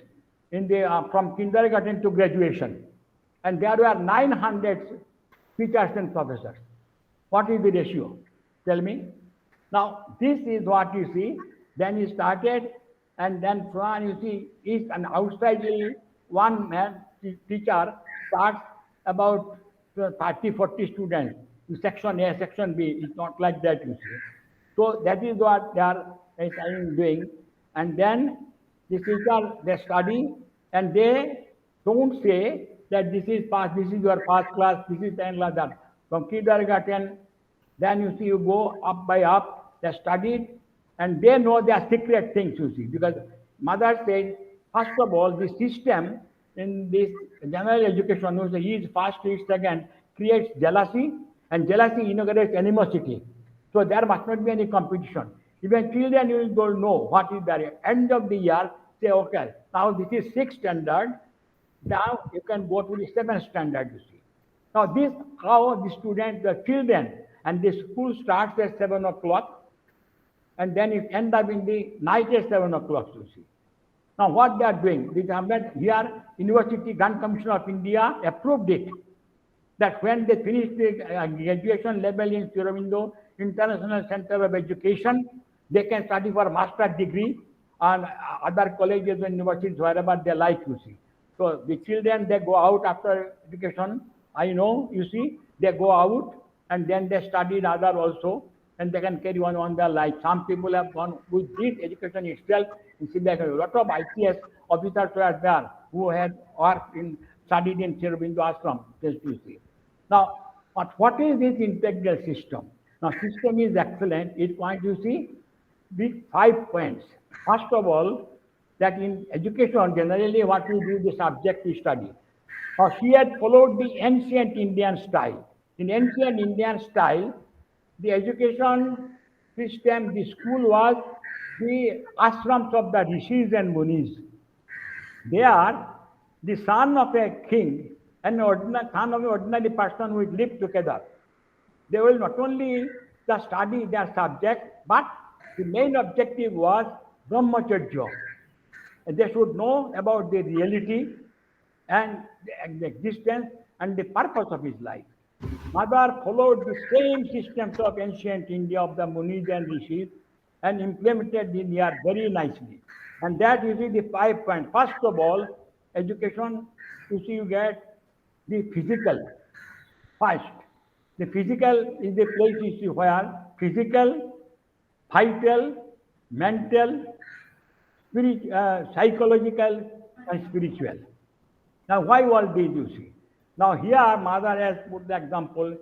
in the from kindergarten to graduation, and there were 900 teachers and professors. What is the ratio? Tell me. Now, this is what you see. Then he started and then Fran, you see, is an outsidely one man teacher starts about 30, 40 students in section A, section B. It's not like that, you see. So that is what they are doing. And then the teacher, they study and they don't say that this is past, this is your past class, this is 10 class, that. From kindergarten, then you see you go up by up, they studied, and they know their secret things, you see, because mother said, first of all, the system in this general education, you see, he is first, he is second, creates jealousy, and jealousy inaugurates animosity. So there must not be any competition. Even children, you don't know what is the end of the year, say, okay, now this is 6th standard, now you can go to the 7th standard, you see. Now this, how the students, the children, and the school starts at 7 o'clock, and then it ends up in the night at 7 o'clock, you see. Now what they are doing, here, University Grant Commission of India approved it, that when they finish the graduation level in Sri Aurobindo International Center of Education, they can study for master's degree on other colleges and universities, wherever they like, you see. So the children, they go out after education, I know, you see, they go out and then they study other also, and they can carry on their life. Some people have gone with this education itself. You see, there are a lot of IPS officers were there who had worked in, studied in Sri Aurobindo Ashram, just you see. Now, what is this integral system? Now, system is excellent. It points, you see, with 5 points. First of all, that in education, generally what we do, the subject we study. Now, she had followed the ancient Indian style. In ancient Indian style, the education system, the school was the ashrams of the rishis and munis. They are the son of a king and son of an ordinary person who live together. They will not only study their subject, but the main objective was brahmacharya. They should know about the reality and the existence and the purpose of his life. Mother followed the same systems of ancient India of the Munis and Rishis and implemented in here very nicely. And that you see the 5 points. First of all, education, you see, you get the physical first. The physical is the place you see where physical, vital, mental, psychological, and spiritual. Now, why all these you see? Now, here Mother has put the example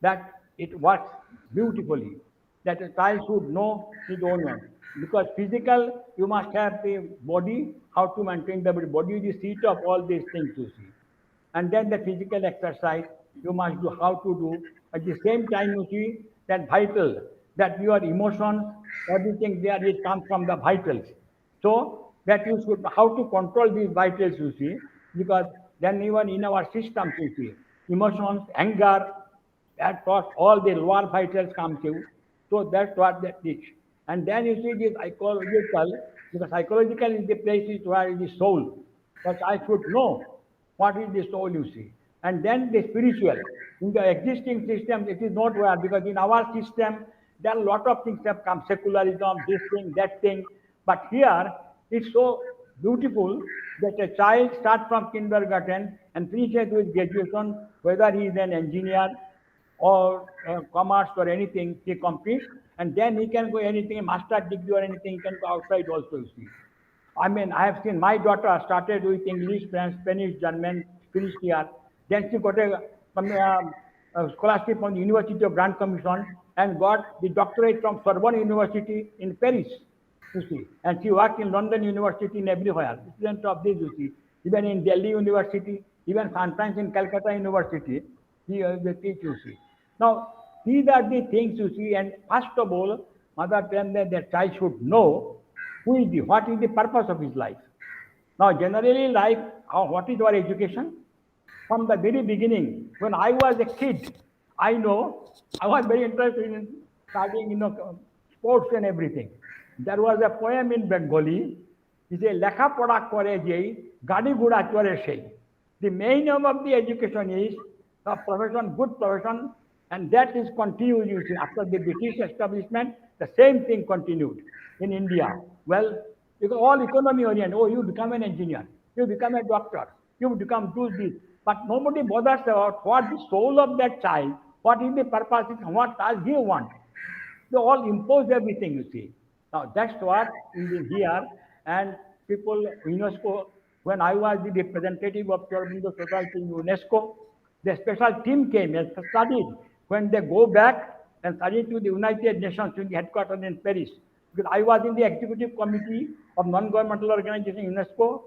that it works beautifully, that a child should know his own one. Because physical, you must have the body, how to maintain the body. Body is the seat of all these things you see. And then the physical exercise, you must do how to do. At the same time, you see that vital, that your emotions, everything there, it comes from the vitals. So that you should, how to control these vitals, you see, because then even in our systems, you see, emotions, anger, that thought, all the lower vitals come to. So that's what they teach. And then you see the psychological, because psychological is the place where is the soul. But I should know what is the soul, you see. And then the spiritual. In the existing system, it is not where, because in our system, there are a lot of things have come, secularism, this thing, that thing. But here, it's so beautiful that a child starts from kindergarten and finishes with graduation, whether he is an engineer or commerce or anything, he completes, and then he can go anything, master's degree or anything, he can go outside also, you see. I mean, I have seen my daughter started with English, French, Spanish, German, finished here. Then she got a scholarship from the University of Grant Commission and got the doctorate from Sorbonne University in Paris, you see. And she worked in London University and everywhere. Student of this, you see. Even in Delhi University, even sometimes in Calcutta University, they teach, you see. Now, these are the things, you see. And first of all, Mother tells that the child should know what is the purpose of his life. Now, generally, like, what is our education? From the very beginning, when I was a kid, I know I was very interested in studying, sports and everything. There was a poem in Bengali. It says, "Lekha poda kore jei, gadi guda chore sei." The main aim of the education is a profession, good profession, and that is continued. After the British establishment, the same thing continued in India. Well, Because all economy oriented. Oh, you become an engineer, you become a doctor, you become do this. But nobody bothers about what the soul of that child, what is the purpose, what does he want. They all impose everything, you see. Now that's what is here. And people, UNESCO, when I was the representative of Sri Aurobindo Society in UNESCO, the special team came and studied. When they go back and study to the United Nations in the headquarters in Paris, because I was in the executive committee of non-governmental organization UNESCO,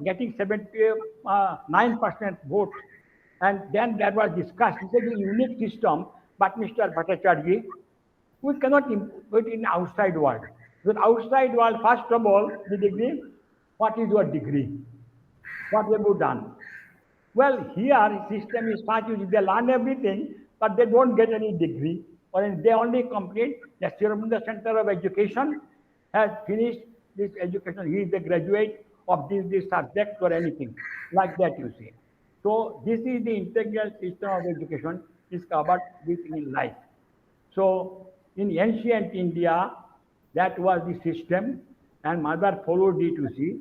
getting 79% vote. And then that was discussed. This is a unique system, but Mr. Bhattacharya, we cannot put in outside world. Because outside world, first of all, the degree, what is your degree? What have you done? Well, here system is such, they learn everything, but they don't get any degree, or they only complete the Sri Aurobindo Center of Education has finished this education. He is the graduate of this subject or anything like that, you see. So this is the integral system of education is covered within life. So in ancient India, that was the system, and mother followed it, you see.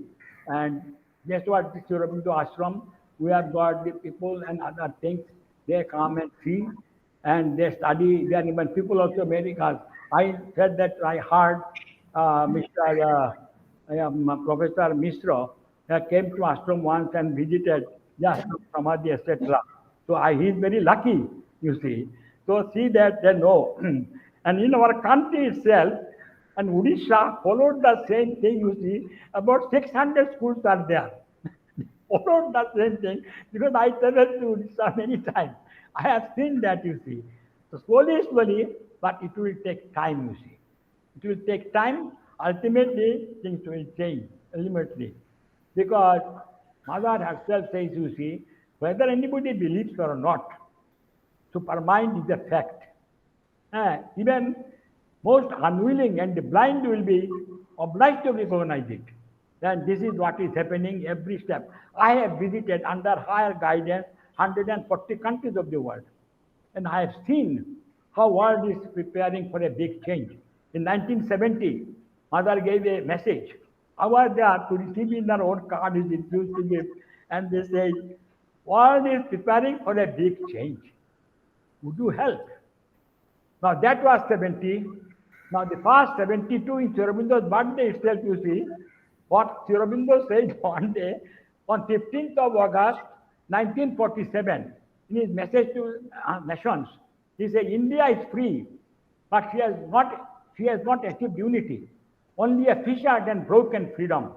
And that's what the Sri Aurobindo ashram, we have got the people and other things, they come and see, and they study. There are even people also Americans. I said that I heard Professor Mishra came to ashram once and visited the ashram samadhi, etc. So he is very lucky, you see. So see that they know. And in our country itself, and Odisha followed the same thing, you see, about 600 schools are there. Followed the same thing, because I traveled to Odisha many times. I have seen that, you see. So slowly, but it will take time, you see. It will take time. Ultimately, things will change, ultimately. Because Mother herself says, you see, whether anybody believes or not, supermind is a fact. Even most unwilling and the blind will be obliged to recognize it. And this is what is happening every step. I have visited under higher guidance 140 countries of the world. And I have seen how world is preparing for a big change. In 1970, Mother gave a message. I was there to receive in their own card, is refused to give. And they say, world is preparing for a big change. Would you help? Now that was 70. Now the first 72 in Sri Aurobindo's birthday itself, you see, what Sri Aurobindo said one day, on 15th of August, 1947, in his message to nations, he said, India is free, but she has not achieved unity. Only a fissured and broken freedom.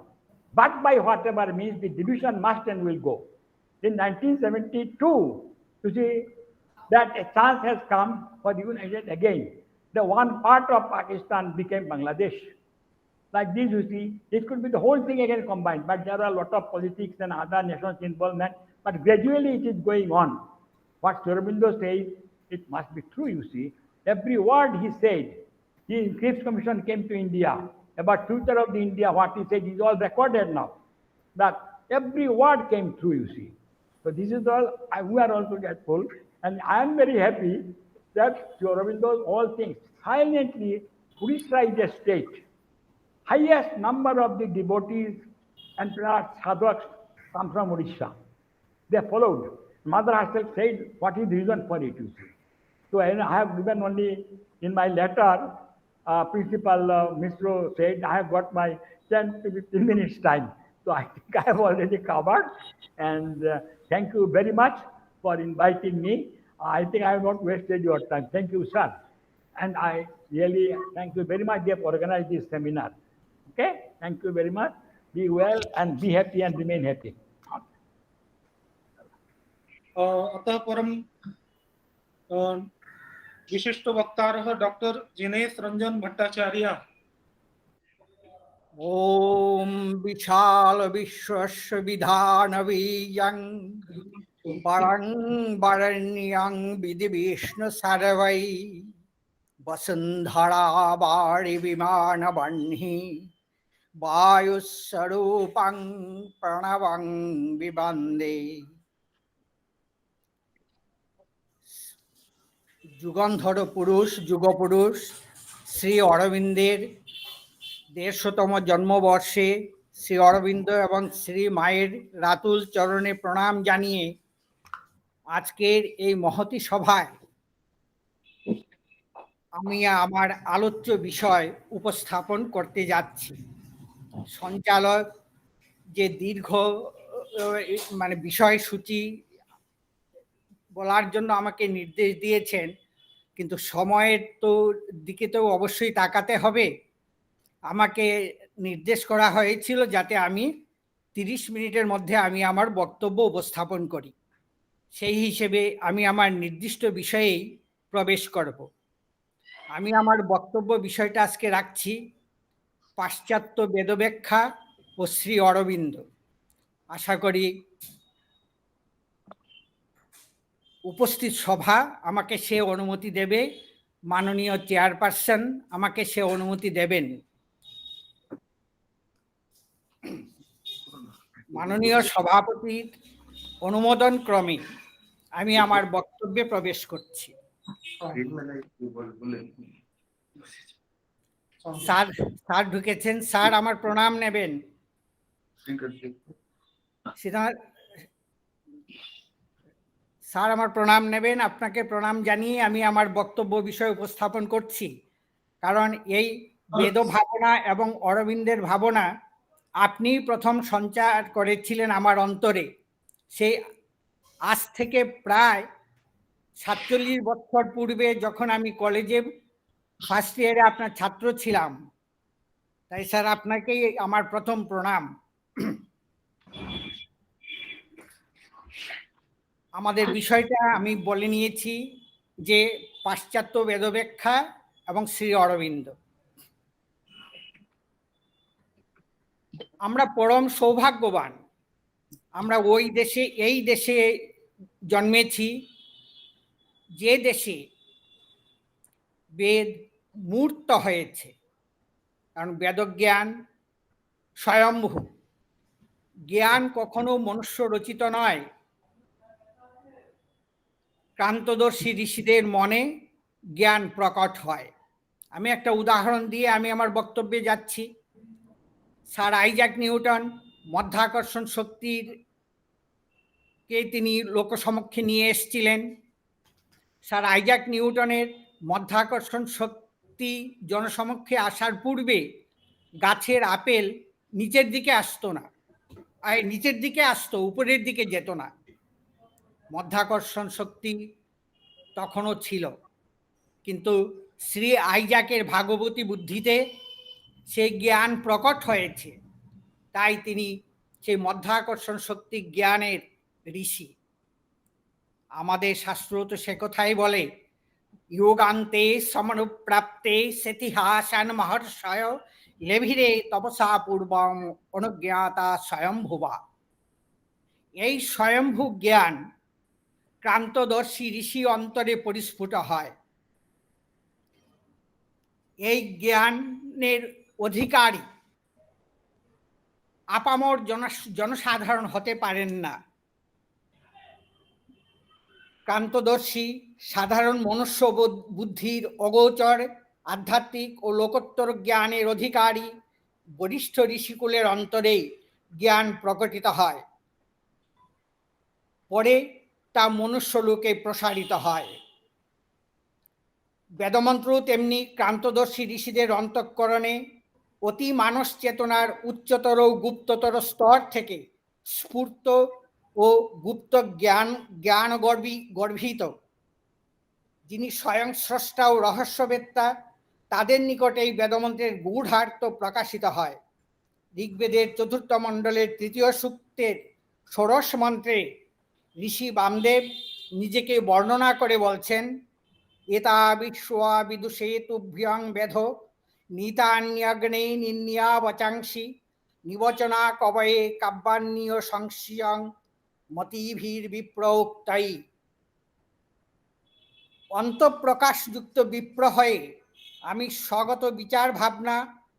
But by whatever means, the division must and will go. In 1972, you see, that a chance has come for the united again. The one part of Pakistan became Bangladesh. Like this, you see, it could be the whole thing again combined, but there are a lot of politics and other nations involvement, but gradually it is going on. What Sri Aurobindo says, it must be true, you see. Every word he said, the Cripps Commission came to India, about future of the India, what he said is all recorded now. That every word came true, you see. So this is all, we are also grateful, and I am very happy that Sri Aurobindo's all things silently, Odisha is a state. Highest number of the devotees and sadhaks come from Odisha. They followed. Mother herself said, what is the reason for it, you see. So I have given only in my letter, Principal Mishra said, I have got my 10 to 15 minutes time. So I think I have already covered. And thank you very much for inviting me. I think I have not wasted your time. Thank you, sir. And I really thank you very much. They have organized this seminar. Okay? Thank you very much. Be well and be happy and remain happy. अतः परम विशिष्ट वक्तारः doctor Jinesh Ranjan Bhattacharya. ओम विशाल विश्वस्य विधानवीयं परं वरण्यं विधि विष्णु सर्वै वसुंधरा वारि विमान वह्नि वायुस्वरूपं प्रणवं विवन्दे। যুগান্তর পুরুষ যুগপুরুষ শ্রী অরবিন্দের 150তম জন্মবর্ষে শ্রী অরবিন্দ এবং শ্রী মায়ের রাতুল চরণে প্রণাম জানিয়ে আজকের এই মহতী সভায় আমি আমার আলোচ্য বিষয় উপস্থাপন করতে যাচ্ছি। সঞ্চালক যে দীর্ঘ মানে বিষয়সূচি বলার জন্য আমাকে নির্দেশ দিয়েছেন, কিন্তু সময়ের দিকে তো অবশ্যই তাকাতে হবে। আমাকে নির্দেশ করা হয়েছিল যাতে আমি 30 মিনিটের মধ্যে আমি আমার বক্তব্য উপস্থাপন করি। সেই হিসেবে আমি আমার নির্দিষ্ট বিষয়েই প্রবেশ করব। আমি আমার বক্তব্য বিষয়টা আজকে রাখছি পাশ্চাত্য বেদব্যাখ্যা ও শ্রী অরবিন্দ। আশা করি উপস্থিত সভা আমাকে সে অনুমতি দেবে, মাননীয় চেয়ারপারসন আমাকে সে অনুমতি দেবেন। মাননীয় সভাপতির অনুমোদন ক্রমে আমি আমার বক্তব্যে প্রবেশ করছি। স্যার স্যার ঢুকেছেন, স্যার আমার প্রণাম নেবেন। স্যার আমার প্রণাম নেবেন। আপনাকে প্রণাম জানিয়ে আমি আমার বক্তব্য বিষয় উপস্থাপন করছি, কারণ এই বেদ ভাবনা এবং অরবিন্দের ভাবনা আপনি প্রথম সঞ্চার করেছিলেন আমার অন্তরে। সেই আজ থেকে প্রায় 47 বছর পূর্বে যখন আমি কলেজে ফার্স্ট ইয়ারে আপনার ছাত্র ছিলাম। তাই স্যার আপনাকেই আমার প্রথম প্রণাম। আমাদের বিষয়টা আমি বলে নিয়েছি যে পাশ্চাত্য বেদব্যাখ্যা এবং শ্রী অরবিন্দ। আমরা পরম সৌভাগ্যবান, আমরা ওই দেশে এই দেশে জন্মেছি যে দেশে বেদ মূর্ত হয়েছে। কারণ বেদজ্ঞান স্বয়ম্ভূ, জ্ঞান কখনো মনুষ্য রচিত নয়। ক্রান্তদর্শী ঋষিদের মনে জ্ঞান প্রকট হয়। আমি একটা উদাহরণ দিয়ে আমি আমার বক্তব্যে যাচ্ছি। স্যার আইজাক নিউটন মধ্যাকর্ষণ শক্তির কে তিনি লোকসমক্ষে নিয়ে এসেছিলেন। স্যার আইজাক নিউটনের মধ্যাকর্ষণ শক্তি জনসমক্ষে আসার পূর্বে গাছের আপেল নিচের দিকে আসতো না, নিচের দিকে আসতো, উপরের দিকে যেত না। মধ্যাকর্ষণ শক্তি তখনও ছিল, কিন্তু শ্রী আইজাকের ভাগবতী বুদ্ধিতে সেই জ্ঞান প্রকট হয়েছে। তাই তিনি সেই মধ্যাকর্ষণ শক্তি জ্ঞানের ঋষি। আমাদের শাস্ত্র তো সে কথাই বলে, যোগান্তে সমনুপ্রাপ্তে সেতিহাসান মহর্ষয় লেভিরে তপসা পূর্বম অনুজ্ঞাতা স্বয়ম্ভুবা। এই স্বয়ম্ভু জ্ঞান ক্রান্তদর্শী ঋষি অন্তরে পরিস্ফুট হয়। এই জ্ঞানের অধিকারী আপামর জনসাধারণ হতে পারেন না। ক্রান্তদর্শী সাধারণ মনুষ্য বুদ্ধির অগোচর আধ্যাত্মিক ও লোকোত্তর জ্ঞানের অধিকারী বরিষ্ঠ ঋষিকুলের অন্তরেই জ্ঞান প্রকটিত হয়, পরে তা মনুষ্যলোকে প্রসারিত হয়। বেদমন্ত্র তেমনি ক্রান্তদর্শী ঋষিদের অন্তঃকরণে অতি মানস চেতনার উচ্চতর ও গুপ্ততর স্তর থেকে স্ফূর্ত ও গুপ্ত জ্ঞান গর্ভিত যিনি স্বয়ং স্রষ্টা ও রহস্যবেত্তা, তাদের নিকটে এই বেদমন্ত্রের গূঢ়ার্থ প্রকাশিত হয়। ঋগ্বেদের 4th মণ্ডলের 3য় সূক্তের ষোড়শ মন্ত্রে ঋষি বামদেব নিজেকে বর্ণনা করে বলছেন, এতা বিশ্বা বিদুষে তুভ্যং বেধ নীতান্যগ্নে নিন্যা বচাংসি নিবচনা কবয়ে কাব্যান্যীয় সংশয়ং মতিভীর বিপ্রোক্তাই। অন্তঃপ্রকাশযুক্ত বিপ্র হয়ে আমি স্বগত বিচার ভাবনা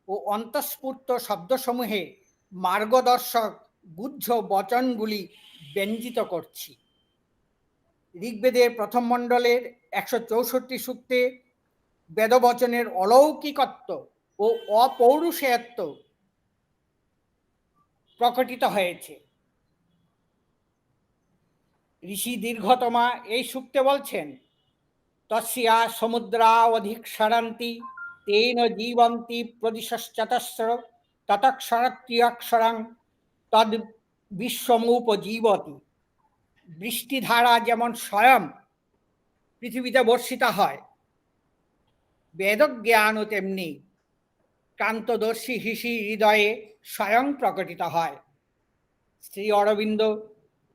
ও অন্তঃস্ফূর্ত শব্দসমূহে মার্গদর্শক বুদ্ধ বচনগুলি ব্যঞ্জিত করছি। ঋগ্বেদের 1ম মণ্ডলের 164 সূক্তে বেদবচনের অলৌকিকত্ব ও ও অপৌরুষেয়ত্ব প্রকটিত হয়েছে। ঋষি দীর্ঘতমা এই সূক্তে বলছেন, তস্যা সমুদ্রা অধিক সরন্তি তেন জীবন্তি প্রদিশশ্চতস্র ততক্ষরত্যক্ষরং তদ বিশ্বমুপজীবতি। বৃষ্টিধারা যেমন স্বয়ং পৃথিবীতে বর্ষিত হয়, বেদজ্ঞানও তেমনি ক্রান্তদর্শী ঋষি হৃদয়ে স্বয়ং প্রকটিত হয়। শ্রী অরবিন্দ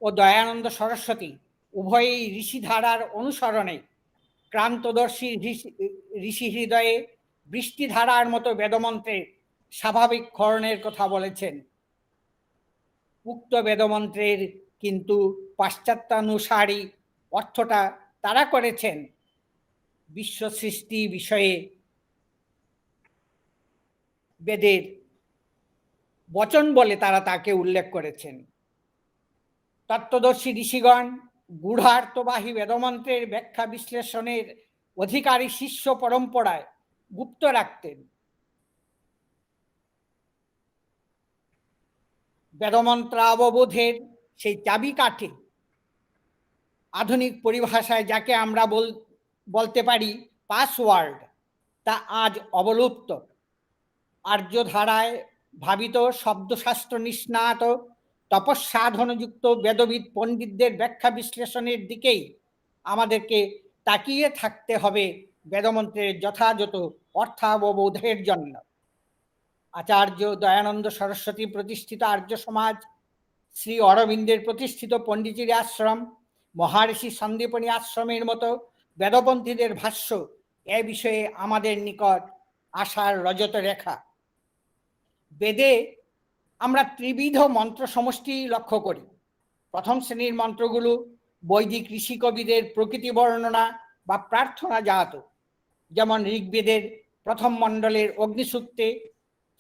ও দয়ানন্দ সরস্বতী উভয়ই ঋষিধারার অনুসরণে ক্রান্তদর্শী ঋষি হৃদয়ে বৃষ্টিধারার মতো বেদমন্ত্রের স্বাভাবিক ক্ষরণের কথা বলেছেন। উক্ত বেদমন্ত্রের কিন্তু পাশ্চাত্যানুসারী অর্থটা তারা করেছেন বিশ্ব সৃষ্টি বিষয়ে বেদের বচন বলে তারা তাকে উল্লেখ করেছেন। তত্ত্বদর্শী ঋষিগণ গূঢ়ার্থবাহী বেদমন্ত্রের ব্যাখ্যা বিশ্লেষণের অধিকারী শিষ্য পরম্পরায় গুপ্ত রাখতেন। বেদমন্ত্রাববোধের সেই চাবিকাঠি, আধুনিক পরিভাষায় যাকে আমরা বলতে পারি পাসওয়ার্ড, তা আজ অবলুপ্ত। আর্যধারায় ভাবিত শব্দশাস্ত্র নিষ্ণাত তপস্সাধনযুক্ত বেদবিদ পণ্ডিতদের ব্যাখ্যা বিশ্লেষণের দিকেই আমাদেরকে তাকিয়ে থাকতে হবে বেদমন্ত্রের যথাযথ অর্থাববোধের জন্য। আচার্য দয়ানন্দ সরস্বতী প্রতিষ্ঠিত আর্য সমাজ, শ্রী অরবিন্দের প্রতিষ্ঠিত পণ্ডিতের আশ্রম, মহার্ষি সন্দীপনী আশ্রমের মতো বেদপন্থীদের ভাষ্য এ বিষয়ে আমাদের নিকট আশার রজত রেখা। বেদে আমরা ত্রিবিধ মন্ত্র সমষ্টি লক্ষ্য করি। প্রথম শ্রেণীর মন্ত্রগুলো বৈদিক ঋষি কবিদের প্রকৃতি বর্ণনা বা প্রার্থনা জাত, যেমন ঋগ্বেদের প্রথম মণ্ডলের অগ্নিসূক্তে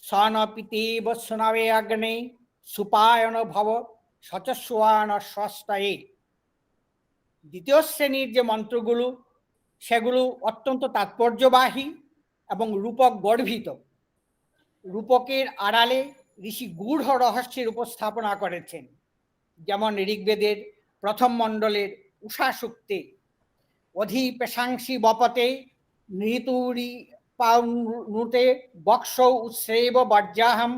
সন পিতেব সুনাবে অগ্নে সুপায়ন ভব সচস্বান স্বস্তায়ে। দ্বিতীয় শ্রেণীর যে মন্ত্রগুলো, সেগুলো অত্যন্ত তাৎপর্যবাহী এবং রূপক গর্ভিত। রূপকের আড়ালে ঋষি গূঢ় রহস্যের উপস্থাপনা করেছেন, যেমন ঋগ্বেদের প্রথম মণ্ডলের উষা সূক্তে অধিপেশাংসি বপতে নৃতুরি পানুতে বক্ষ উৎসেব বর্জাহম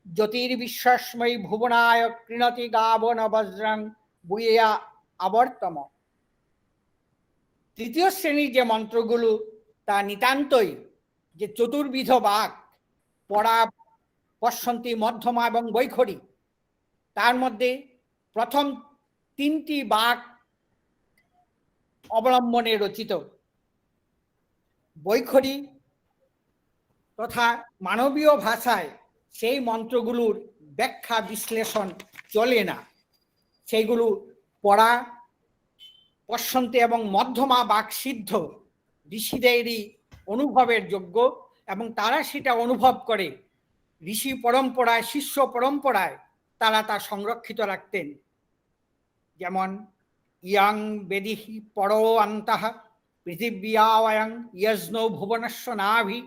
জ্যোতির্বিশ্বস্মৈ ভুবনায় কৃণতি গাবন বজ্রং বুয়া আবর্তম। তৃতীয় শ্রেণীর যে মন্ত্রগুলো, তা নিতান্তই যে চতুর্বিধ বাক পড়া, পশ্যন্তি, মধ্যমা এবং বৈখরি, তার মধ্যে প্রথম তিনটি বাক অবলম্বনে রচিত। বৈখরি তথা মানবীয় ভাষায় সেই মন্ত্রগুলোর ব্যাখ্যা বিশ্লেষণ চলে না। সেইগুলো পড়া, পশ্যন্তি এবং মধ্যমা বাক সিদ্ধ ঋষিদেরই অনুভবের যোগ্য, এবং তারা সেটা অনুভব করে ঋষি পরম্পরায়, শিষ্য পরম্পরায় তারা তা সংরক্ষিত রাখতেন। যেমন ইয়াং বেদিহি পরো অন্তঃ পৃথিব্যায়ং যজ্ঞ ভুবনস্য নাভি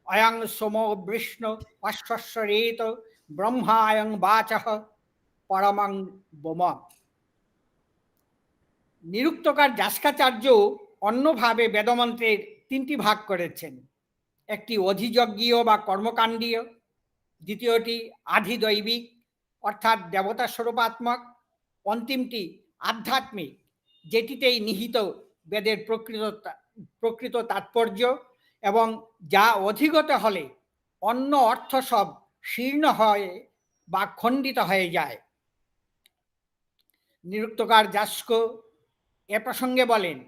অয়ং সোমো বৃষ্ণ অশ্বস্বরেত ব্রহ্মায়ং বাচঃ পরমং বোম। নিরুক্তকার যাস্কাচার্য অন্যভাবে বেদমন্ত্রের তিনটি ভাগ করেছেন। একটি অধিযজ্ঞীয় বা কর্মকাণ্ডীয়, দ্বিতীয়টি আধিদৈবিক অর্থাৎ দেবতা স্বরূপাত্মক, অন্তিমটি আধ্যাত্মিক, যেটিতেই নিহিত বেদের প্রকৃত তাৎপর্য এবং যা অধিগত হলে অন্য অর্থ সব শীর্ণ হয় বা খণ্ডিত হয়ে যায়। নিরুক্তকার যাস্ক এ প্রসঙ্গে বলেন,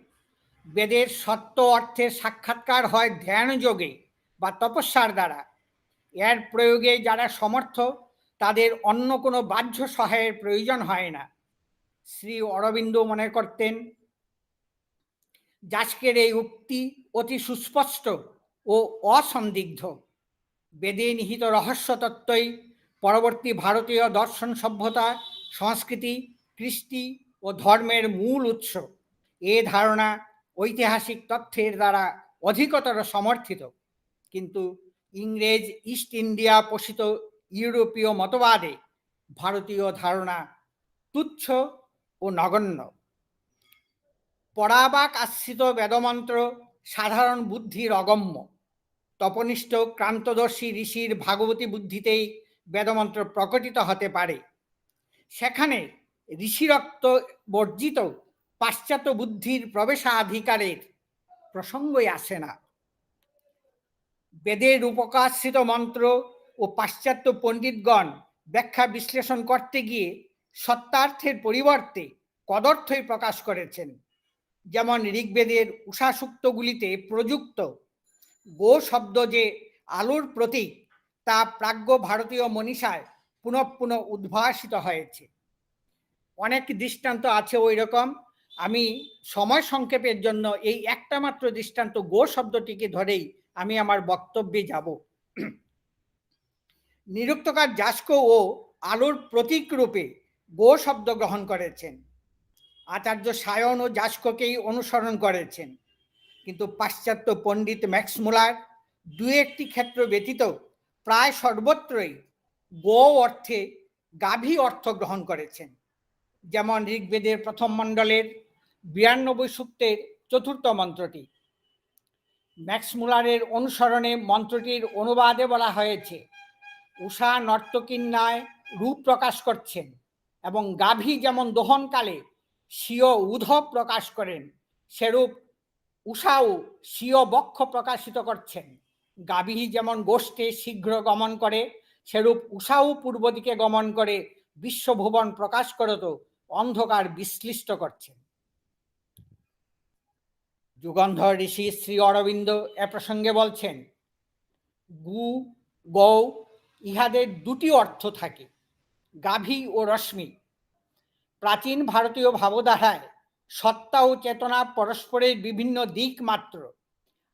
বেদের সত্য অর্থের সাক্ষাৎকার হয় ধ্যান যোগে বা তপস্যার দ্বারা। এর প্রয়োগে যারা সমর্থ, তাদের অন্য কোনো বাহ্য সহায়ের প্রয়োজন হয় না। শ্রী অরবিন্দ মনে করতেন, যাস্কের এই উক্তি অতি সুস্পষ্ট ও অসন্দিগ্ধ। বেদে নিহিত রহস্য তত্ত্বই পরবর্তী ভারতীয় দর্শন, সভ্যতা, সংস্কৃতি, কৃষ্টি ও ধর্মের মূল উৎস। এ ধারণা ঐতিহাসিক তথ্যের দ্বারা অধিকতর সমর্থিত, কিন্তু ইংরেজ ইস্ট ইন্ডিয়া পোষিত ইউরোপীয় মতবাদে ভারতীয় ধারণা তুচ্ছ ও নগণ্য। পরাবাক আশ্রিত বেদমন্ত্র সাধারণ বুদ্ধির অগম্য। তপনিষ্ঠ ক্রান্তদর্শী ঋষির ভাগবতী বুদ্ধিতেই বেদমন্ত্র প্রকটিত হতে পারে। সেখানে ঋষিরক্ত বর্জিত পাশ্চাত্য বুদ্ধির প্রবেশাধিকারের প্রসঙ্গই আসে না। বেদের রূপকাশ্রিত মন্ত্র ও পাশ্চাত্য পণ্ডিতগণ ব্যাখ্যা বিশ্লেষণ করতে গিয়ে সত্যার্থের পরিবর্তে কদর্থই প্রকাশ করেছেন। যেমন ঋগ্বেদের উষা সূক্তগুলিতে প্রযুক্ত গো শব্দ যে আলোর প্রতীক তা প্রাজ্ঞ ভারতীয় মনীষায় পুনঃ পুনঃ উদ্ভাসিত হয়েছে। অনেক দৃষ্টান্ত আছে ওই রকম। আমি সময় সংক্ষেপের জন্য এই একটা মাত্র দৃষ্টান্ত গো শব্দটিকে ধরেই আমি আমার বক্তব্যে যাব। নিরুক্তকার যাস্কও আলোর প্রতীক রূপে গো শব্দ গ্রহণ করেছেন। আচার্য সায়ন ও যাস্ককেই অনুসরণ করেছেন। কিন্তু পাশ্চাত্য পণ্ডিত ম্যাক্স মুলার দু একটি ক্ষেত্র ব্যতীত প্রায় সর্বত্রই গো অর্থে গাভী অর্থ গ্রহণ করেছেন। যেমন ঋগ্বেদের প্রথম মণ্ডলের 92 সূক্তের চতুর্থ মন্ত্রটি। ম্যাক্স মুলারের অনুসরণে মন্ত্রটির অনুবাদে বলা হয়েছে, উষা নর্তকীর ন্যায় রূপ প্রকাশ করছেন এবং গাভী যেমন দহনকালে স্বীয় উধ প্রকাশ করেন, সেরূপ উষাও স্বীয় বক্ষ প্রকাশিত করছেন। গাভী যেমন গোষ্ঠে শীঘ্র গমন করে, সেরূপ উষাও পূর্ব দিকে গমন করে বিশ্বভুবন প্রকাশ করত অন্ধকার বিশ্লিষ্ট করছেন। যুগন্ধর ঋষি শ্রী অরবিন্দ এ প্রসঙ্গে বলছেন, গু গৌ ইহাদের দুটি অর্থ থাকে, গাভী ও রশ্মি। প্রাচীন ভারতীয় ভাবধারায় সত্তা ও চেতনা পরস্পরের বিভিন্ন দিক মাত্র,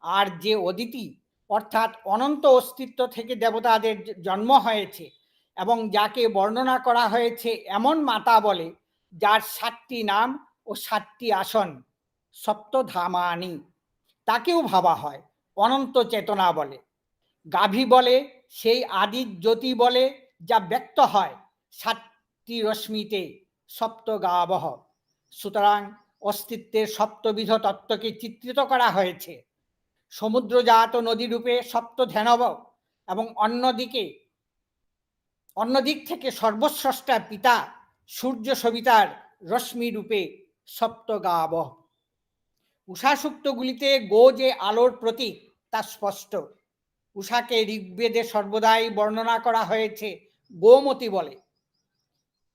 আর যে অদিতি অর্থাৎ অনন্ত অস্তিত্ব থেকে দেবতাদের জন্ম হয়েছে এবং যাকে বর্ণনা করা হয়েছে এমন মাতা বলে, যার 7টি নাম ও 7টি আসন, সপ্তধামানি, তাকেও ভাবা হয় অনন্ত চেতনা বলে। গাভী বলে সেই আদি জ্যোতি বলে, যা ব্যক্ত হয় 7টি রশ্মিতে, সপ্তগাবহ। সুতরাং অস্তিত্বের সপ্তবিধ তত্ত্বকে চিত্রিত করা হয়েছে সমুদ্রজাত নদীরূপে সপ্তধেনব এবং অন্যদিক থেকে সর্বস্রষ্টা পিতা সূর্য সবিতার রশ্মি রূপে সপ্তগাবহ। উষা সূক্তগুলিতে গো যে আলোর প্রতীক তা স্পষ্ট। উষাকে ঋগ্বেদে সর্বদাই বর্ণনা করা হয়েছে গোমতী বলে।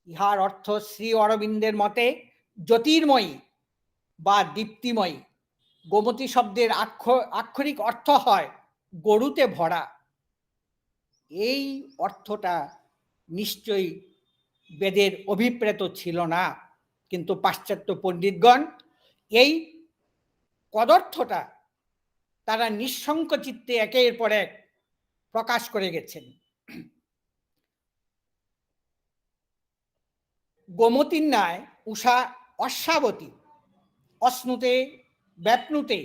ইহার অর্থ শ্রী অরবিন্দের মতে জ্যোতির্ময়ী বা দীপ্তিময়ী। গোমতী শব্দের আক্ষরিক অর্থ হয় গরুতে ভরা। এই অর্থটা নিশ্চয়ই বেদের অভিপ্রেত ছিল না, কিন্তু পাশ্চাত্য পণ্ডিতগণ এই কদর্থটা তারা নিঃসংক চিত্তে একের পর এক প্রকাশ করে গেছেন। গোমতীর ন্যায় উষা অশ্বাবতী, অশ্নুতে ব্যাপনুতে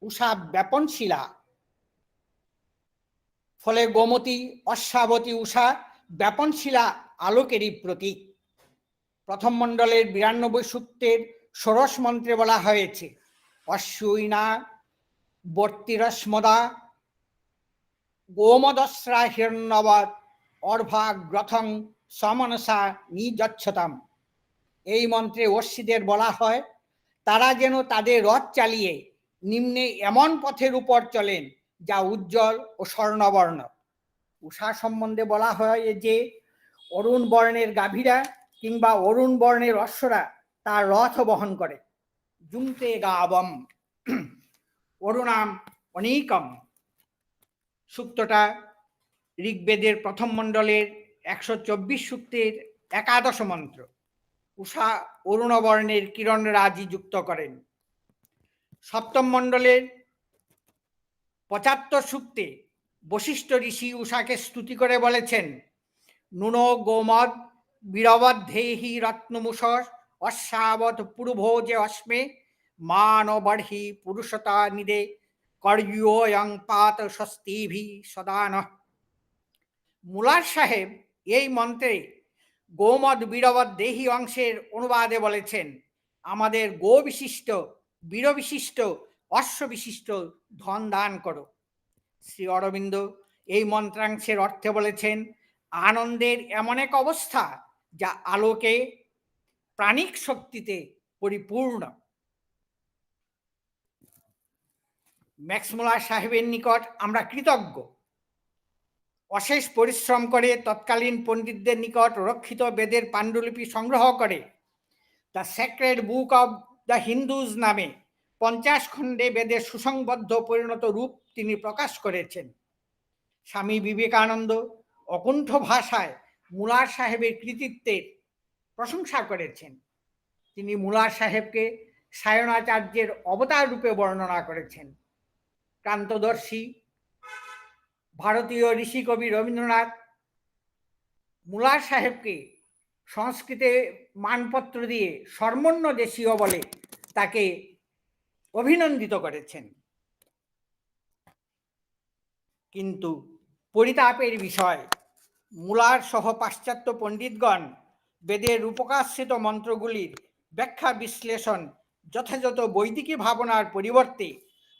উষা ব্যাপনশীলা। ফলে গোমতী, অশ্বাবতী, উষা ব্যাপনশীলা আলোকেরই প্রতীক। প্রথম মণ্ডলের 92 সূক্তের ষোড়শ মন্ত্রে বলা হয়েছে, অশ্বইনা বর্তিরস্মদা গোমদস্রা হিরণ্যবৎ অর্ভাগ্রথং সমনসা নিযচ্ছতাম। এই মন্ত্রে অশ্বিদের বলা হয় তারা যেন তাদের রথ চালিয়ে নিম্নে এমন পথের উপর চলেন যা উজ্জ্বল ও স্বর্ণবর্ণ। উষা সম্বন্ধে বলা হয় যে অরুণ বর্ণের গাভীরা কিংবা অরুণ বর্ণের অশ্বরা তার রথ বহন করে। জুংতে গাবম অরুণাম অনেকম সূক্তটা ঋগ্বেদের প্রথম মণ্ডলের 124 সূক্তের 11 মন্ত্র। উষা অরুণবর্ণের কিরণ রাজি যুক্ত করেন। সপ্তম মণ্ডলের 75 সূক্তে বশিষ্ঠ ঋষি উষাকে স্তুতি করে বলেছেন, নুনো গোমদ বীরবদ্ধেহি রত্নমুষর অশ্বাবত পুরুভোজে অশ্মে মান বর্হি পুরুষতা নিদে कर्योऽयं पात स्वस्तिभिः सदा नः। মুলার সাহেব এই মন্ত্রে গোমদ বীরবৎ দেহি অংশের অনুবাদে বলেছেন, আমাদের গো বিশিষ্ট, বীর বিশিষ্ট, অশ্ব বিশিষ্ট ধন দান করো। শ্রী অরবিন্দ এই মন্ত্রাংশের অর্থে বলেছেন, আনন্দের এমন এক অবস্থা যা আলোকে প্রাণিক শক্তিতে পরিপূর্ণ। ম্যাক্সমূলার সাহেবের নিকট আমরা কৃতজ্ঞ। অশেষ পরিশ্রম করে তৎকালীন পণ্ডিতদের নিকট রক্ষিত বেদের পাণ্ডুলিপি সংগ্রহ করে the sacred book of the Hindus নামে 50 খণ্ডে বেদের সুসংবদ্ধ পরিণত রূপ তিনি প্রকাশ করেছেন। স্বামী বিবেকানন্দ অকুণ্ঠ ভাষায় মুলার সাহেবের কৃতিত্বের প্রশংসা করেছেন। তিনি মুলার সাহেবকে সায়নাচার্যের অবতার রূপে বর্ণনা করেছেন। ক্রান্তদর্শী ভারতীয় ঋষি কবি রবীন্দ্রনাথ মুলার সাহেবকে সংস্কৃতে মানপত্র দিয়ে স্বর্মণ্য দেশীয় বলে তাকে অভিনন্দিত করেছেন। কিন্তু পরিতাপের বিষয়, মুলার সহ পাশ্চাত্য পণ্ডিতগণ বেদের রূপকাশ্রিত মন্ত্রগুলির ব্যাখ্যা বিশ্লেষণ যথাযথ বৈদিকী ভাবনার পরিবর্তে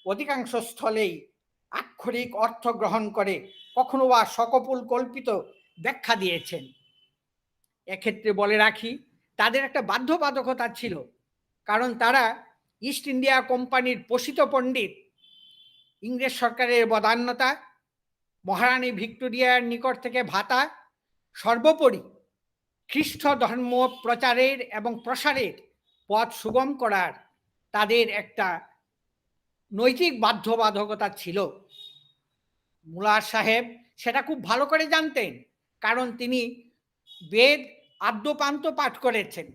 অধিকাংশ স্থলেই আক্ষরিক অর্থ গ্রহণ করে কখনো বা সকপুল কল্পিত ব্যাখ্যা দিয়েছেন। এক্ষেত্রে বলে রাখি, তাদের একটা বাধ্যবাধকতা ছিল, কারণ তারা ইস্ট ইন্ডিয়া কোম্পানির পোষিত পণ্ডিত। ইংরেজ সরকারের বদান্যতা, মহারানী ভিক্টোরিয়ার নিকট থেকে ভাতা, সর্বোপরি খ্রিস্ট ধর্ম প্রচারের এবং প্রসারের পথ সুগম করার তাদের একটা নৈতিক বাধ্যবাধকতা ছিল। মুলার সাহেব সেটা খুব ভালো করে জানতেন, কারণ তিনি বেদ আদ্যপান্ত পাঠ করেছেন।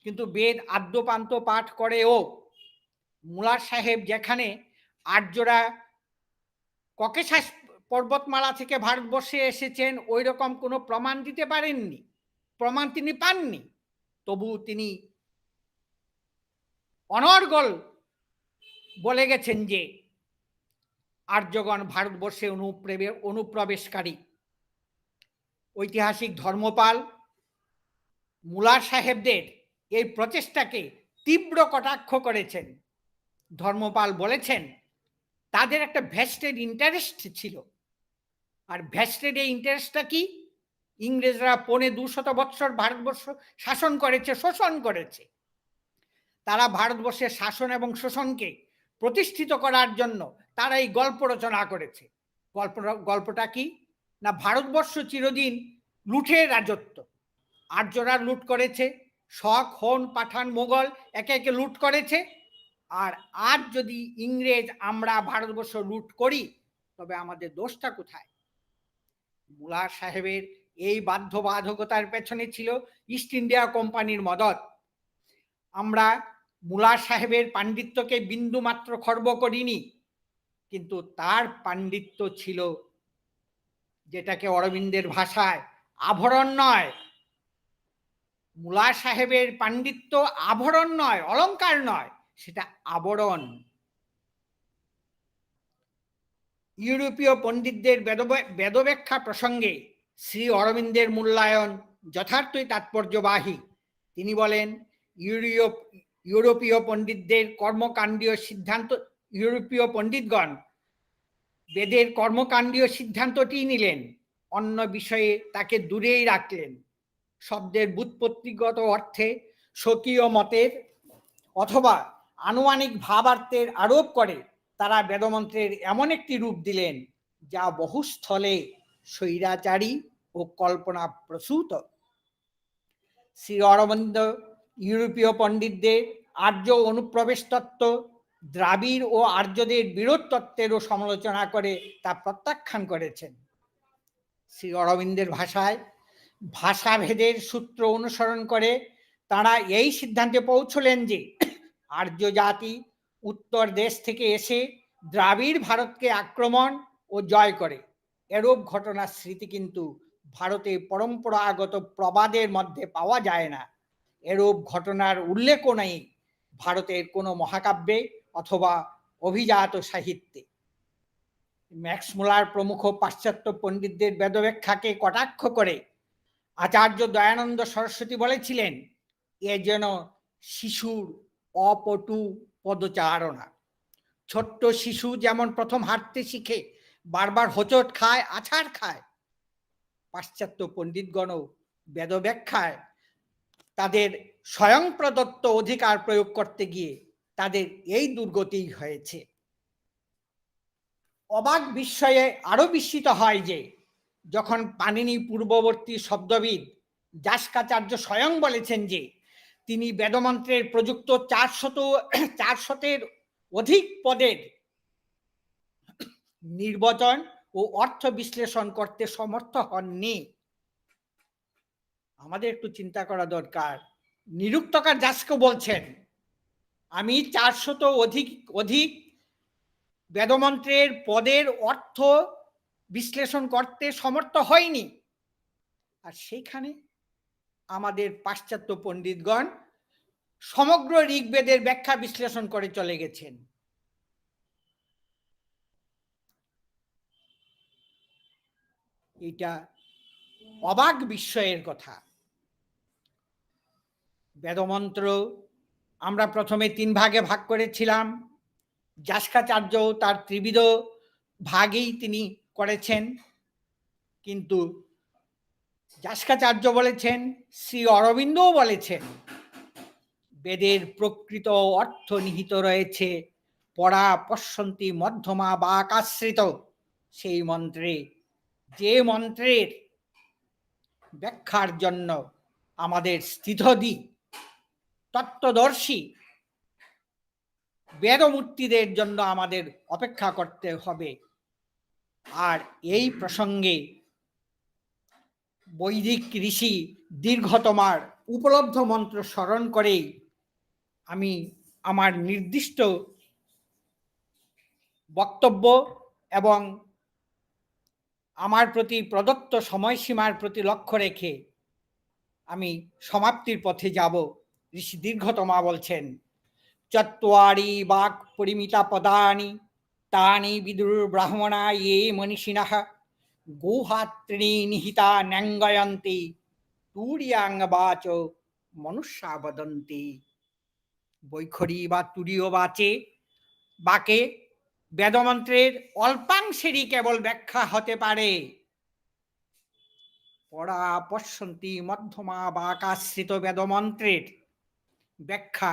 কিন্তু বেদ আদ্যপান্ত পাঠ করেও মুলার সাহেব যেখানে আর্যরা ককেশাস পর্বতমালা থেকে ভারতবর্ষে এসেছেন ওই রকম কোনো প্রমাণ দিতে পারেননি, প্রমাণ তিনি পাননি, তবু তিনি অনর্গল বলে গেছেন যে আর্যগণ ভারতবর্ষে অনুপ্রবেশকারী। ঐতিহাসিক ধর্মপাল মুলার সাহেবদের এই প্রচেষ্টাকে তীব্র কটাক্ষ করেছেন। ধর্মপাল বলেছেন তাদের একটা ভেস্টেড ইন্টারেস্ট ছিল। আর ভেস্টেড এই ইন্টারেস্টটা কি? ইংরেজরা 250 বৎসর ভারতবর্ষ শাসন করেছে, শোষণ করেছে। তারা ভারতবর্ষের শাসন এবং শোষণকে প্রতিষ্ঠিত করার জন্য তারা এই গল্প রচনা করেছে। গল্পটা কি না, ভারতবর্ষ চিরদিন লুঠের রাজত্ব। আর্যরা লুট করেছে, শক, হোন, পাঠান, মোগল একে একে লুট করেছে। আর আজ যদি ইংরেজ আমরা ভারতবর্ষ লুট করি, তবে আমাদের দোষটা কোথায়? মুলার সাহেবের এই বাধ্যবাধকতার পেছনে ছিল ইস্ট ইন্ডিয়া কোম্পানির মদত। আমরা মুলার সাহেবের পাণ্ডিত্যকে বিন্দু মাত্র খর্ব করিনি, কিন্তু তার পাণ্ডিত্য ছিল যেটাকে অরবিন্দের ভাষায় আভরণ নয়। মুলার সাহেবের পাণ্ডিত্য আভরণ নয়, অলংকার নয়, সেটা আবরণ। ইউরোপীয় পণ্ডিতদের বেদব্যাখ্যা প্রসঙ্গে শ্রী অরবিন্দের মূল্যায়ন যথার্থই তাৎপর্যবাহী। তিনি বলেন, ইউরোপীয় পণ্ডিতদের কর্মকাণ্ডীয় সিদ্ধান্ত, ইউরোপীয় পণ্ডিতগণ বেদের কর্মকাণ্ডীয় সিদ্ধান্তটি নিলেন, অন্য বিষয়ে তাকে দূরেই রাখলেন। শব্দের ব্যুৎপত্তিগত অর্থে স্বকীয় মতের অথবা আনুমানিক ভাবার্থের আরোপ করে তারা বেদমন্ত্রের এমন একটি রূপ দিলেন যা বহুস্থলে স্বৈরাচারী ও কল্পনা প্রসূত। শ্রী অরবিন্দ ইউরোপীয় পণ্ডিতদের আর্য অনুপ্রবেশ তত্ত্ব, দ্রাবিড় ও আর্যদের বিরোধ তত্ত্বেরও সমালোচনা করে তা প্রত্যাখ্যান করেছেন। শ্রী অরবিন্দের ভাষায় ভাষাভেদের সূত্র অনুসরণ করে তারা এই সিদ্ধান্তে পৌঁছলেন যে আর্য জাতি উত্তর দেশ থেকে এসে দ্রাবিড় ভারতকে আক্রমণ ও জয় করে। এরূপ ঘটনার স্মৃতি কিন্তু ভারতে পরম্পরাগত প্রবাদের মধ্যে পাওয়া যায় না। এরূপ ঘটনার উল্লেখও নেই ভারতের কোনো মহাকাব্যে অথবা অভিজাত সাহিত্যে। ম্যাক্স মুলার প্রমুখ পাশ্চাত্য পণ্ডিতদের বেদব্যাখ্যাকে কটাক্ষ করে আচার্য দয়ানন্দ সরস্বতী বলেছিলেন, এ যেন শিশুর অপটু পদচারণা। ছোট্ট শিশু যেমন প্রথম হাঁটতে শিখে, বারবার হোঁচট খায়, আছাড় খায়, পাশ্চাত্য পণ্ডিতগণও বেদব্যাখ্যায় তাদের স্বয়ং প্রদত্ত অধিকার প্রয়োগ করতে গিয়ে তাদের এই দুর্গতি হয়েছে। অবাক বিস্ময়ে আরো বিস্মিত হয় যে যখন পাণিনি পূর্ববর্তী শব্দবিদ যাস্কাচার্য স্বয়ং বলেছেন যে তিনি বেদমন্ত্রের প্রযুক্ত 400-এর অধিক পদের নির্বচন ও অর্থ বিশ্লেষণ করতে সমর্থ হননি। আমাদের একটু চিন্তা করা দরকার। নিরুক্তকার যাস্ক বলছেন, আমি 400 অধিক বেদমন্ত্রের পদের অর্থ বিশ্লেষণ করতে সমর্থ হয়নি, আর সেইখানে আমাদের পাশ্চাত্য পণ্ডিতগণ সমগ্র ঋগ্বেদের ব্যাখ্যা বিশ্লেষণ করে চলে গেছেন। এটা অবাক বিস্ময়ের কথা। বেদমন্ত্র আমরা প্রথমে 3 ভাগে ভাগ করেছিলাম। যাস্কাচার্য তার ত্রিবিধ ভাগেই তিনি করেছেন, কিন্তু যাস্কাচার্য বলেছেন, শ্রী অরবিন্দও বলেছেন, বেদের প্রকৃত অর্থ নিহিত রয়েছে পরা পশ্যন্তি মধ্যমা বাকাশ্রিত সেই মন্ত্রে, যে মন্ত্রের ব্যাখ্যার জন্য আমাদের স্থিতধী তত্ত্বদর্শী বেদমূর্তিদের জন্য আমাদের অপেক্ষা করতে হবে। আর এই প্রসঙ্গে বৈদিক ঋষি দীর্ঘতমার উপলব্ধ মন্ত্র স্মরণ করেই আমি আমার নির্দিষ্ট বক্তব্য এবং আমার প্রতি প্রদত্ত সময়সীমার প্রতি লক্ষ্য রেখে আমি সমাপ্তির পথে যাব। ঋষি দীর্ঘতমা বলছেন, চত্বারি বাক পরিমিতা পদানি তানি বিদুর ব্রাহ্মণা ये মনীষিণঃ গোহাত্রিণী নিহিতা ন্যাঙ্গয়ন্তি তুরিয়াঙ্গ বাচ মনুষ্যা বদন্তি। বৈখরি বা তুরীয় বাকে বেদমন্ত্রের অল্পাংশেরই কেবল ব্যাখ্যা হতে পারে। পরা পশ্যন্তি মধ্যমা বাকাশ্রিত বেদমন্ত্রের ব্যাখ্যা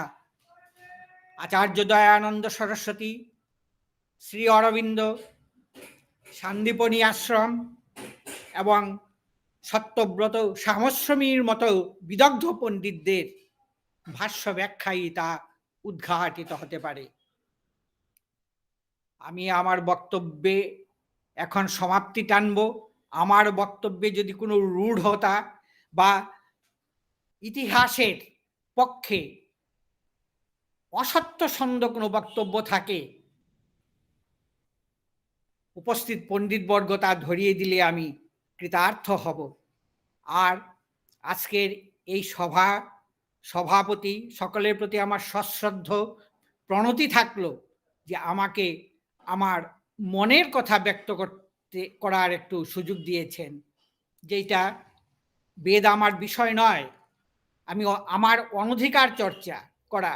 আচার্য দয়ানন্দ সরস্বতী, শ্রী অরবিন্দ, সান্দীপনী আশ্রম এবং সত্যব্রত সামশ্রমীর মতো বিদগ্ধ পণ্ডিতদের ভাষ্য ব্যাখ্যাই তা উদ্ঘাটিত হতে পারে। আমি আমার বক্তব্যে এখন সমাপ্তি টানব। আমার বক্তব্যে যদি কোনো রূঢ়তা বা ইতিহাসের পক্ষে অসত্যসন্ধ কোনো বক্তব্য থাকে, উপস্থিত পণ্ডিতবর্গ তা ধরিয়ে দিলে আমি কৃতার্থ হব। আর আজকের এই সভাপতি সকলের প্রতি আমার সশ্রদ্ধ প্রণতি থাকলো যে আমাকে আমার মনের কথা ব্যক্ত করার একটু সুযোগ দিয়েছেন, যেটা বেদ আমার বিষয় নয়, আমি আমার অনধিকার চর্চা করা,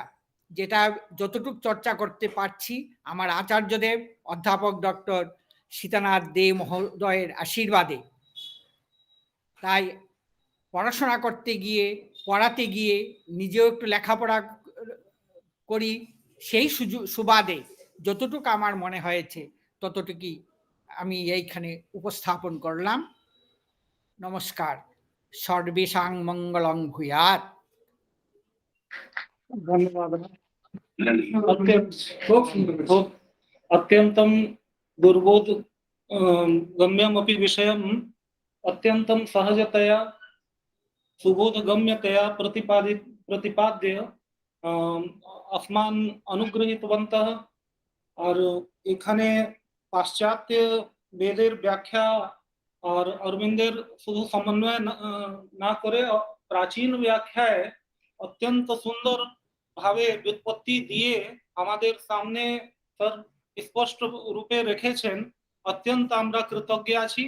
যেটা যতটুকু চর্চা করতে পারছি আমার আচার্যদেব অধ্যাপক ডক্টর সীতানাথ দে মহোদয়ের আশীর্বাদে। তাই পড়াশোনা করতে গিয়ে, পড়াতে গিয়ে নিজেও একটু লেখাপড়া করি, সেই সুবাদে যতটুকু আমার মনে হয়েছে ততটুকুই আমি এইখানে উপস্থাপন করলাম। নমস্কার। সর্বেষাং মঙ্গলং ভূয়াৎ। ধন্যবাদ। अत्यन्तं दुर्बोध गम्यमपि विषयम् अत्यन्तं सहजतया सुबोधगम्यतया प्रतिपाद्य अस्मान् अनुग्रहीतवन्तः। और এখানে পাশ্চাত্য বেদের ব্যাখ্যা আর অরবিন্দের শুধু সমন্বয় না করে প্রাচীন ব্যাখ্যায় অত্যন্ত সুন্দর ভাবে व्युत्पत्ति দিয়ে আমাদের সামনে স্যার স্পষ্ট রূপে রেখেছেন, অত্যন্ত আমরা কৃতজ্ঞ আছি।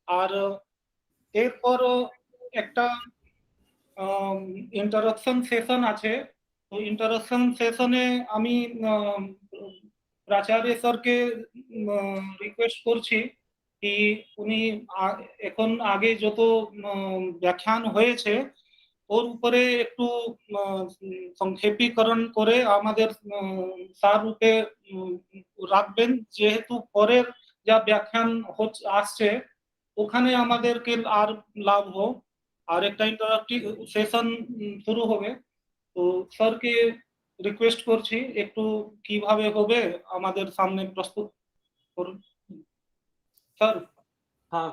আর এরপর একটা ইন্টারাকশন সেশন আছে। তো ইন্টারাকশন সেশনে আমি प्राचार्य सर के रिक्वेस्ट করছি কি উনি এখন আগে যত ব্যাখ্যান হয়েছে ওর উপরে একটু সংক্ষেপীকরণ করে আমাদের সার রূপে রাখবেন, যেহেতু পরের যা ব্যাখ্যান আসছে ওখানে আমাদেরকে আর লাভ হোক। আর একটা ইন্টারাক্টিভ সেশন শুরু হবে। তো স্যারকে রিকোয়েস্ট করছি একটু কিভাবে হবে আমাদের সামনে প্রস্তুত করুন স্যার। हाँ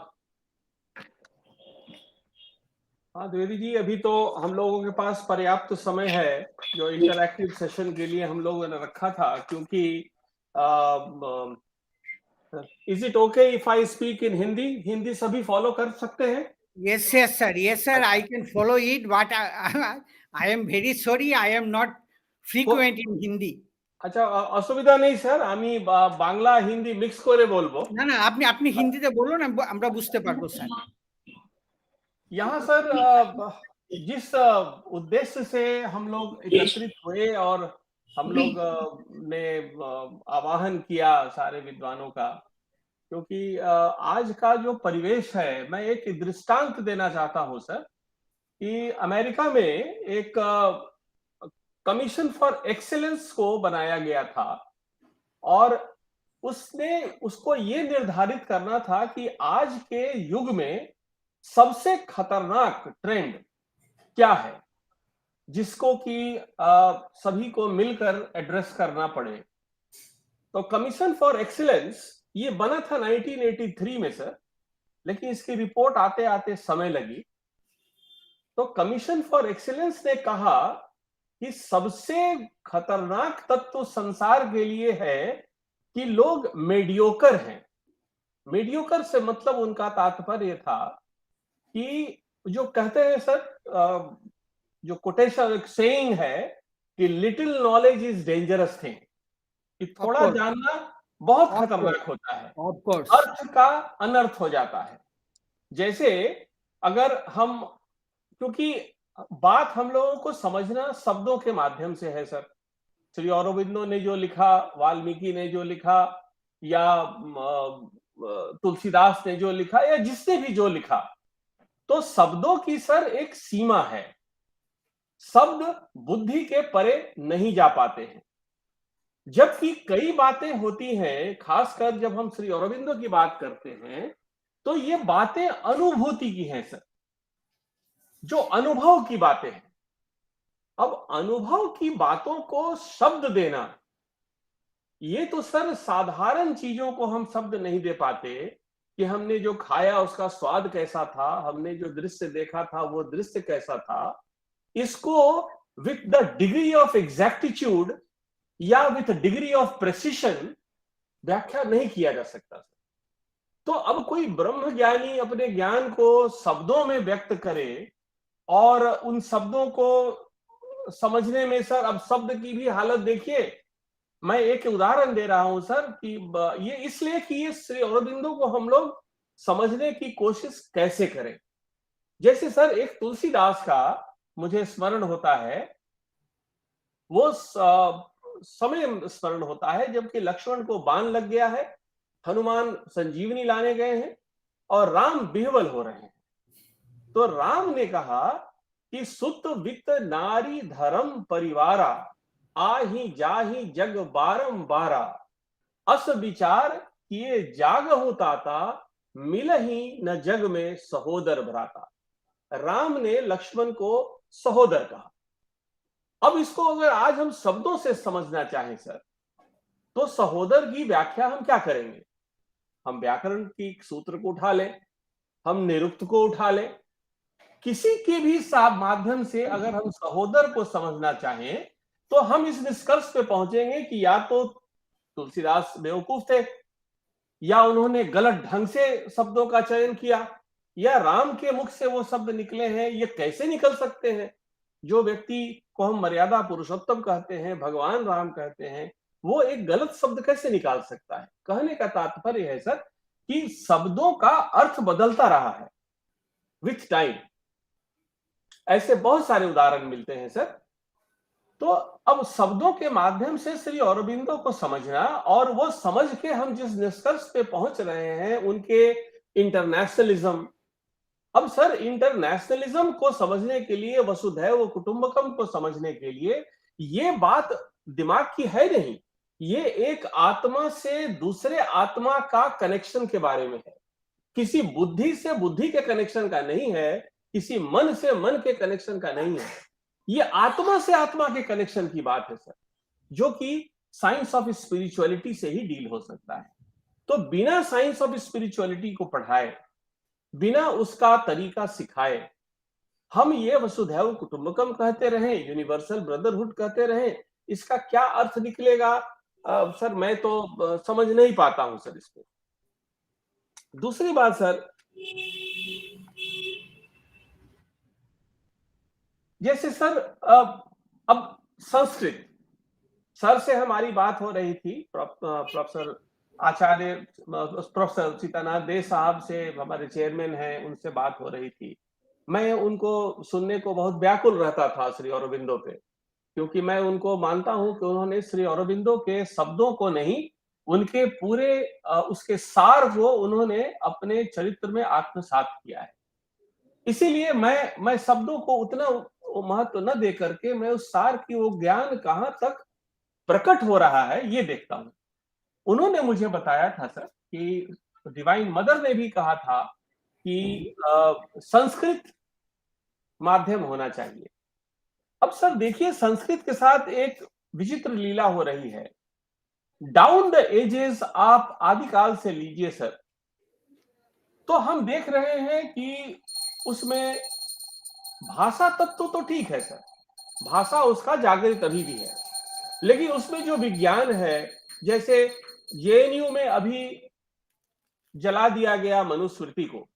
हाँ द्विवेदी जी, अभी तो हम लोगों के पास पर्याप्त समय है जो इंटरैक्टिव सेशन के लिए हम लोगों ने रखा था, क्योंकि is it okay if I speak in Hindi? Hindi सभी फॉलो कर सकते हैं? Yes, sir, I can follow it, but I am very sorry, I am not frequent in Hindi. আচ্ছা, অসুবিধা নেই স্যার, আমি বাংলা হিন্দি মিক্স করে বলবো। না না, আপনি হিন্দিতে বলুন, আমরা বুঝতে পারবো স্যার। यहाँ सर जिस उद्देश्य से हम लोग एकत्रित हुए और हम लोग ने आवाहन किया सारे विद्वानों का, क्योंकि आज का जो परिवेश है, मैं एक दृष्टांत देना चाहता हूं सर कि अमेरिका में एक कमीशन फॉर एक्सीलेंस को बनाया गया था और उसको ये निर्धारित करना था कि आज के युग में सबसे खतरनाक ट्रेंड क्या है जिसको कि सभी को मिलकर एड्रेस करना पड़े। तो कमीशन फॉर एक्सीलेंस ये बना था 1983 में सर, लेकिन इसकी रिपोर्ट आते आते समय लगी। तो कमीशन फॉर एक्सीलेंस ने कहा कि सबसे खतरनाक तत्व संसार के लिए है कि लोग मीडियोकर हैं। मीडियोकर से मतलब उनका तात्पर्य था कि जो कहते हैं सर, जो कोटेशन एक सेइंग है कि little knowledge is dangerous thing, कि थोड़ा जानना बहुत खतरनाक होता है, अर्थ का अनर्थ हो जाता है। जैसे अगर हम, क्योंकि बात हम लोगों को समझना शब्दों के माध्यम से है सर। श्री औरोबिंदो ने जो लिखा, वाल्मीकि ने जो लिखा, या तुलसीदास ने जो लिखा, या जिसने भी जो लिखा, तो शब्दों की सर एक सीमा है। शब्द बुद्धि के परे नहीं जा पाते हैं, जबकि कई बातें होती हैं, खासकर जब हम श्री औरोबिंदो की बात करते हैं तो ये बातें अनुभूति की हैं सर, जो अनुभव की बातें हैं। अब अनुभव की बातों को शब्द देना, ये तो सर साधारण चीजों को हम शब्द नहीं दे पाते कि हमने जो खाया उसका स्वाद कैसा था, हमने जो दृश्य देखा था वो दृश्य कैसा था, इसको विथ द डिग्री ऑफ एग्जैक्टिट्यूड या विथ डिग्री ऑफ प्रेसिशन व्याख्या नहीं किया जा सकता। तो अब कोई ब्रह्म ज्ञानी अपने ज्ञान को शब्दों में व्यक्त करे और उन शब्दों को समझने में सर, अब शब्द की भी हालत देखिए। मैं एक उदाहरण दे रहा हूं सर कि ये इसलिए कि ये श्री औरोबिंदो को हम लोग समझने की कोशिश कैसे करें। जैसे सर एक तुलसीदास का मुझे स्मरण होता है, वो समय स्मरण होता है जबकि लक्ष्मण को बाण लग गया है, हनुमान संजीवनी लाने गए हैं और राम बिहवल हो रहे हैं। तो राम ने कहा कि सुत वित्त नारी धर्म परिवारा, आही जाही जग बारंबारा, अस विचार किए जाग होता, मिलही न जग में सहोदर भ्राता। राम ने लक्ष्मण को सहोदर कहा। अब इसको अगर आज हम शब्दों से समझना चाहें सर, तो सहोदर की व्याख्या हम क्या करेंगे? हम व्याकरण की सूत्र को उठा लें, हम निरुक्त को उठा लें, किसी के भी माध्यम से अगर हम सहोदर को समझना चाहें तो हम इस निष्कर्ष पे पहुंचेंगे कि या तो तुलसीदास बेवकूफ थे, या उन्होंने गलत ढंग से शब्दों का चयन किया, या राम के मुख से वो शब्द निकले हैं। ये कैसे निकल सकते हैं? जो व्यक्ति को हम मर्यादा पुरुषोत्तम कहते हैं, भगवान राम कहते हैं, वो एक गलत शब्द कैसे निकाल सकता है? कहने का तात्पर्य है सर कि शब्दों का अर्थ बदलता रहा है विथ टाइम। ऐसे बहुत सारे उदाहरण मिलते हैं सर। तो अब शब्दों के माध्यम से श्री औरोबिंदो को समझना, और वो समझ के हम जिस निष्कर्ष पे पहुंच रहे हैं उनके इंटरनेशनलिज्म। अब सर इंटरनेशनलिज्म को समझने के लिए, वसुधैव कुटुंबकम को समझने के लिए ये बात दिमाग की है नहीं, ये एक आत्मा से दूसरे आत्मा का कनेक्शन के बारे में है। किसी बुद्धि से बुद्धि के कनेक्शन का नहीं है, किसी मन से मन के कनेक्शन का नहीं है, ये आत्मा से आत्मा के कनेक्शन की बात है सर, जो कि साइंस ऑफ स्पिरिचुअलिटी से ही डील हो सकता है। तो बिना साइंस ऑफ स्पिरिचुअलिटी को पढ़ाए, बिना उसका तरीका सिखाए, हम ये वसुधैव कुटुंबकम कहते रहें, यूनिवर्सल ब्रदरहुड कहते रहें, इसका क्या अर्थ निकलेगा सर मैं तो समझ नहीं पाता हूं सर इसको। दूसरी बात सर, जैसे सर अब संस्कृत सर से हमारी बात हो रही थी, प्रोफेसर आचार्य प्रोफेसर सितानाथ दे साहब से, हमारे चेयरमैन हैं, उनसे बात हो रही थी। मैं उनको सुनने को बहुत व्याकुल रहता था श्री औरोबिंदो पे, क्योंकि मैं उनको मानता हूं कि उन्होंने श्री औरोबिंदो के शब्दों को नहीं, उनके पूरे उसके सार को उन्होंने अपने चरित्र में आत्मसात किया है। इसीलिए मैं शब्दों को उतना महत्व न दे करके मैं उस सार की वो ज्ञान कहां तक प्रकट हो रहा है ये देखता हूं। उन्होंने मुझे बताया था सर कि डिवाइन मदर ने भी कहा था कि संस्कृत माध्यम होना चाहिए। अब सर देखिए, संस्कृत के साथ एक विचित्र लीला हो रही है। डाउन द एजेस आप आदिकाल से लीजिए सर, तो हम देख रहे हैं कि उसमें भाषा तत्व तो ठीक है सर, भाषा उसका जागृत अभी भी है, लेकिन उसमें जो विज्ञान है, जैसे जेएनयू में अभी जला दिया गया मनुस्मृति को,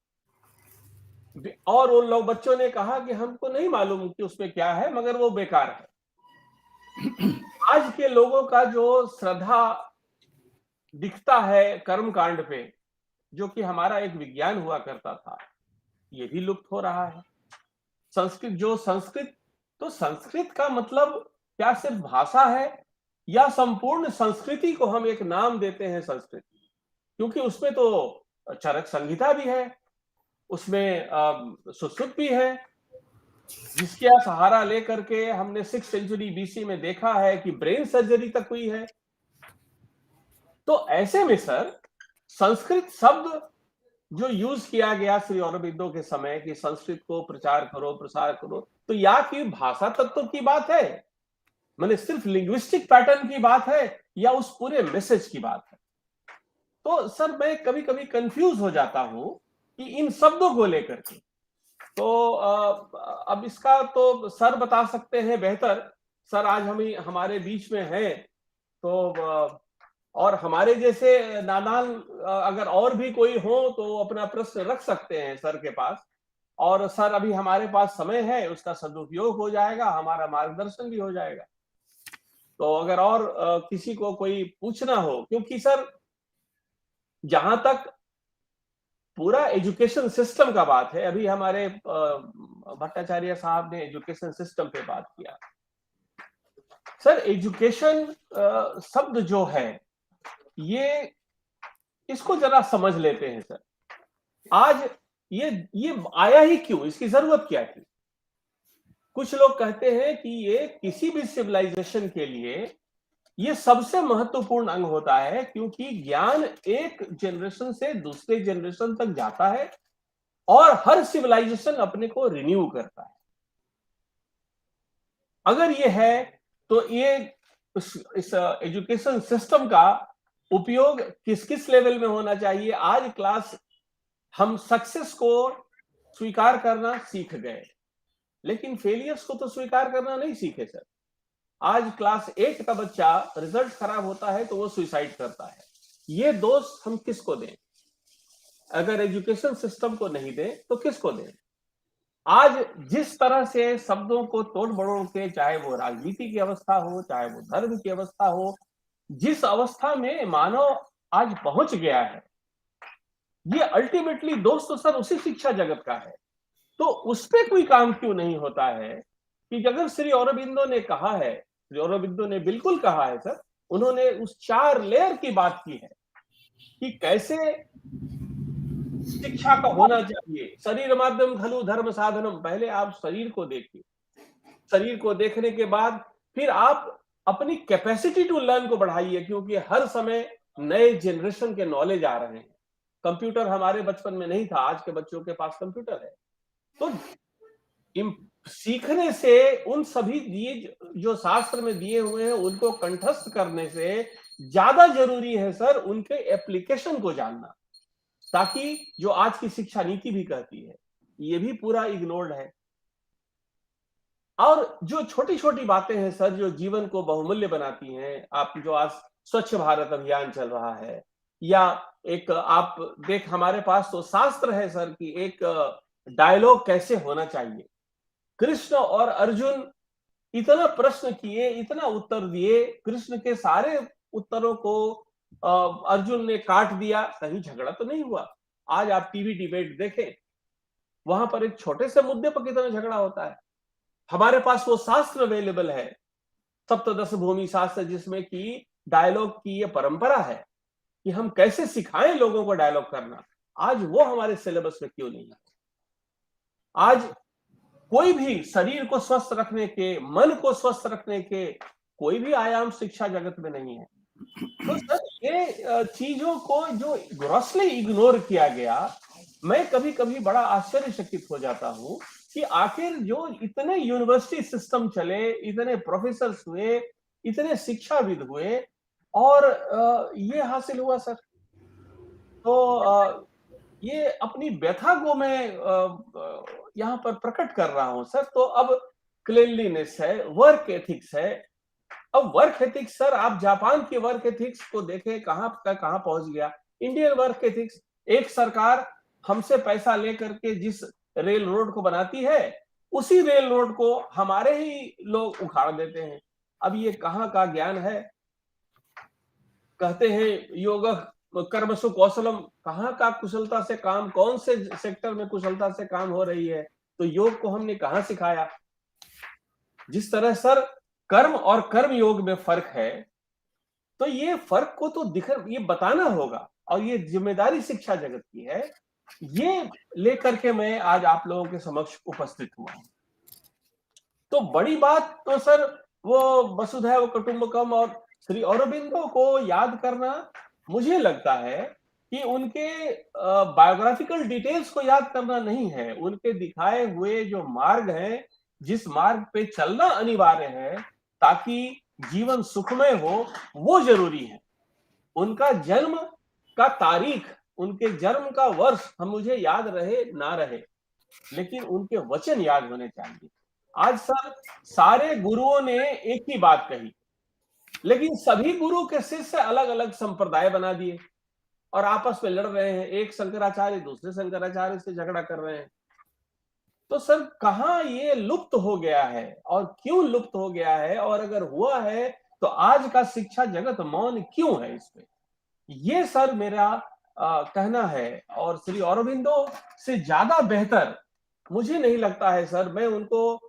और उन लोग बच्चों ने कहा कि हमको नहीं मालूम कि उसमें क्या है, मगर वो बेकार है। आज के लोगों का जो श्रद्धा दिखता है कर्म कांड पे, जो कि हमारा एक विज्ञान हुआ करता था, ये भी लुप्त हो रहा है। संस्कृत तो संस्कृत का मतलब क्या सिर्फ भाषा है, या संपूर्ण संस्कृति को हम एक नाम देते हैं संस्कृत? क्योंकि उसमें तो चरक संहिता भी है, उसमें सुश्रुत भी है, जिसका सहारा लेकर के हमने 6th सेंचुरी बीसी में देखा है कि ब्रेन सर्जरी तक हुई है। तो ऐसे में सर संस्कृत शब्द जो यूज किया गया श्री औरोबिंदो के समय कि संस्कृत को प्रचार करो, प्रसार करो, तो या कि भाषा तत्व की बात है, मैंने सिर्फ लिंग्विस्टिक पैटर्न की बात है, या उस पूरे मैसेज की बात है? तो सर मैं कभी कभी कंफ्यूज हो जाता हूं कि इन शब्दों को लेकर के। तो अब इसका तो सर बता सकते हैं बेहतर। सर आज हम हमारे बीच में हैं, तो और हमारे जैसे नादान अगर और भी कोई हो तो अपना प्रश्न रख सकते हैं सर के पास, और सर अभी हमारे पास समय है, उसका सदुपयोग हो जाएगा, हमारा मार्गदर्शन भी हो जाएगा। तो अगर और किसी को कोई पूछना हो, क्योंकि सर जहां तक पूरा एजुकेशन सिस्टम का बात है, अभी हमारे भट्टाचार्य साहब ने एजुकेशन सिस्टम पे बात किया। सर एजुकेशन शब्द जो है, ये इसको जरा समझ लेते हैं सर। आज ये आया ही क्यों, इसकी जरूरत क्या थी? कुछ लोग कहते हैं कि ये किसी भी सिविलाइजेशन के लिए ये सबसे महत्वपूर्ण अंग होता है, क्योंकि ज्ञान एक जनरेशन से दूसरे जनरेशन तक जाता है और हर सिविलाइजेशन अपने को रिन्यू करता है। अगर ये है तो ये इस एजुकेशन सिस्टम का उपयोग किस किस लेवल में होना चाहिए? आज क्लास हम सक्सेस को स्वीकार करना सीख गए, लेकिन फेलियर्स को तो स्वीकार करना नहीं सीखे सर। आज क्लास 8 का बच्चा रिजल्ट खराब होता है तो वो सुसाइड करता है। ये दोष हम किसको दें? अगर एजुकेशन सिस्टम को नहीं दें तो किसको दें? आज जिस तरह से शब्दों को तोड़ मरोड़ के, चाहे वो राजनीति की अवस्था हो, चाहे वो धर्म की अवस्था हो, जिस अवस्था में मानव आज पहुंच गया है, ये अल्टीमेटली दोस्त तो सर उसी शिक्षा जगत का है। तो उस पे कोई काम क्यों नहीं होता है कि अगर श्री औरोबिंदो ने कहा है, श्री औरोबिंदो ने बिल्कुल कहा है सर, उन्होंने उस 4 लेयर की बात की है कि कैसे शिक्षा का होना चाहिए। शरीर माध्यम खलु धर्म साधनम, पहले आप शरीर को देखिए, शरीर को देखने के बाद फिर आप अपनी कैपेसिटी टू लर्न को बढ़ाइए, क्योंकि हर समय नए जनरेशन के नॉलेज आ रहे हैं। कंप्यूटर हमारे बचपन में नहीं था, आज के बच्चों के पास कंप्यूटर है। तो सीखने से, उन सभी दिए जो शास्त्र में दिए हुए हैं उनको कंठस्थ करने से ज्यादा जरूरी है सर उनके एप्लीकेशन को जानना, ताकि जो आज की शिक्षा नीति भी कहती है ये भी पूरा इग्नोर्ड है। और जो छोटी छोटी बातें हैं सर जो जीवन को बहुमूल्य बनाती हैं, आप जो आज स्वच्छ भारत अभियान चल रहा है, या एक आप देख हमारे पास तो शास्त्र है सर कि एक डायलॉग कैसे होना चाहिए। कृष्ण और अर्जुन इतना प्रश्न किए, इतना उत्तर दिए, कृष्ण के सारे उत्तरों को अर्जुन ने काट दिया, कहीं झगड़ा तो नहीं हुआ। आज आप टीवी डिबेट देखें, वहां पर एक छोटे से मुद्दे पर कितना झगड़ा होता है। हमारे पास वो शास्त्र अवेलेबल है, सप्तदश भूमि शास्त्र, जिसमें कि डायलॉग की ये परंपरा है कि हम कैसे सिखाएं लोगों को डायलॉग करना। आज वो हमारे सिलेबस में क्यों नहीं है? आज कोई भी शरीर को स्वस्थ रखने के, मन को स्वस्थ रखने के कोई भी आयाम शिक्षा जगत में नहीं है। तो सर ये चीजों को जो ग्रॉसली इग्नोर किया गया, मैं कभी कभी बड़ा आश्चर्यचकित हो जाता हूं कि आखिर जो इतने यूनिवर्सिटी सिस्टम चले, इतने प्रोफेसर हुए, इतने शिक्षाविद हुए, और ये हासिल हुआ सर। तो ये अपनी व्यथा को मैं यहाँ पर प्रकट कर रहा हूं सर। तो अब क्लीनलीनेस है, वर्क एथिक्स है। अब वर्क एथिक्स सर, आप जापान के वर्क एथिक्स को देखें, कहां का कहां पहुंच गया। इंडियन वर्क एथिक्स, एक सरकार हमसे पैसा लेकर के जिस रेल रोड को बनाती है, उसी रेल रोड को हमारे ही लोग उखाड़ देते हैं। अब ये कहां का ज्ञान है? कहते हैं योग कर्मसु कौशलम, कहां का कुशलता से काम, कौन से सेक्टर में कुशलता से काम हो रही है? तो योग को हमने कहां सिखाया? जिस तरह सर कर्म और कर्म योग में फर्क है, तो ये फर्क को तो ये बताना होगा, और ये जिम्मेदारी शिक्षा जगत की है। ये लेकर के मैं आज आप लोगों के समक्ष उपस्थित हुआ हूं। तो बड़ी बात तो सर वो वसुधैव कुटुंबकम और श्री औरोबिंदो को याद करना, मुझे लगता है कि उनके बायोग्राफिकल डिटेल्स को याद करना नहीं है, उनके दिखाए हुए जो मार्ग है, जिस मार्ग पे चलना अनिवार्य है ताकि जीवन सुखमय हो, वो जरूरी है। उनका जन्म का तारीख, उनके जन्म का वर्ष हम मुझे याद रहे ना रहे, लेकिन उनके वचन याद होने चाहिए। आज सर सारे गुरुओं ने एक ही बात कही, लेकिन सभी गुरु के शिष्य अलग अलग संप्रदाय बना दिए और आपस में लड़ रहे हैं। एक शंकराचार्य दूसरे शंकराचार्य से झगड़ा कर रहे हैं। तो सर कहां ये लुप्त हो गया है और क्यों लुप्त हो गया है? और अगर हुआ है तो आज का शिक्षा जगत मौन क्यों है इस पे? ये सर मेरा कहना है। और श्री औरोबिंदो से ज्यादा बेहतर मुझे नहीं लगता है सर। मैं उनको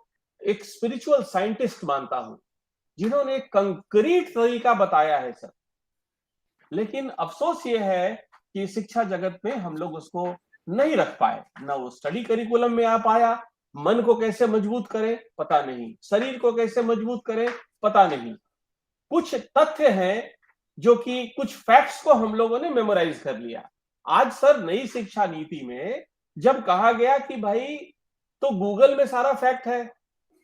एक स्पिरिचुअल साइंटिस्ट मानता हूं, जिन्होंने एक कंक्रीट तरीका बताया है सर। लेकिन अफसोस ये है कि शिक्षा जगत में हम लोग उसको नहीं रख पाए, ना वो स्टडी करिकुलम में आ पाया। मन को कैसे मजबूत करें पता नहीं, शरीर को कैसे मजबूत करें पता नहीं। कुछ तथ्य हैं जो कि कुछ फैक्ट्स को हम लोगों ने मेमोराइज कर लिया। आज सर नई शिक्षा नीति में जब कहा गया कि भाई तो गूगल में सारा फैक्ट है,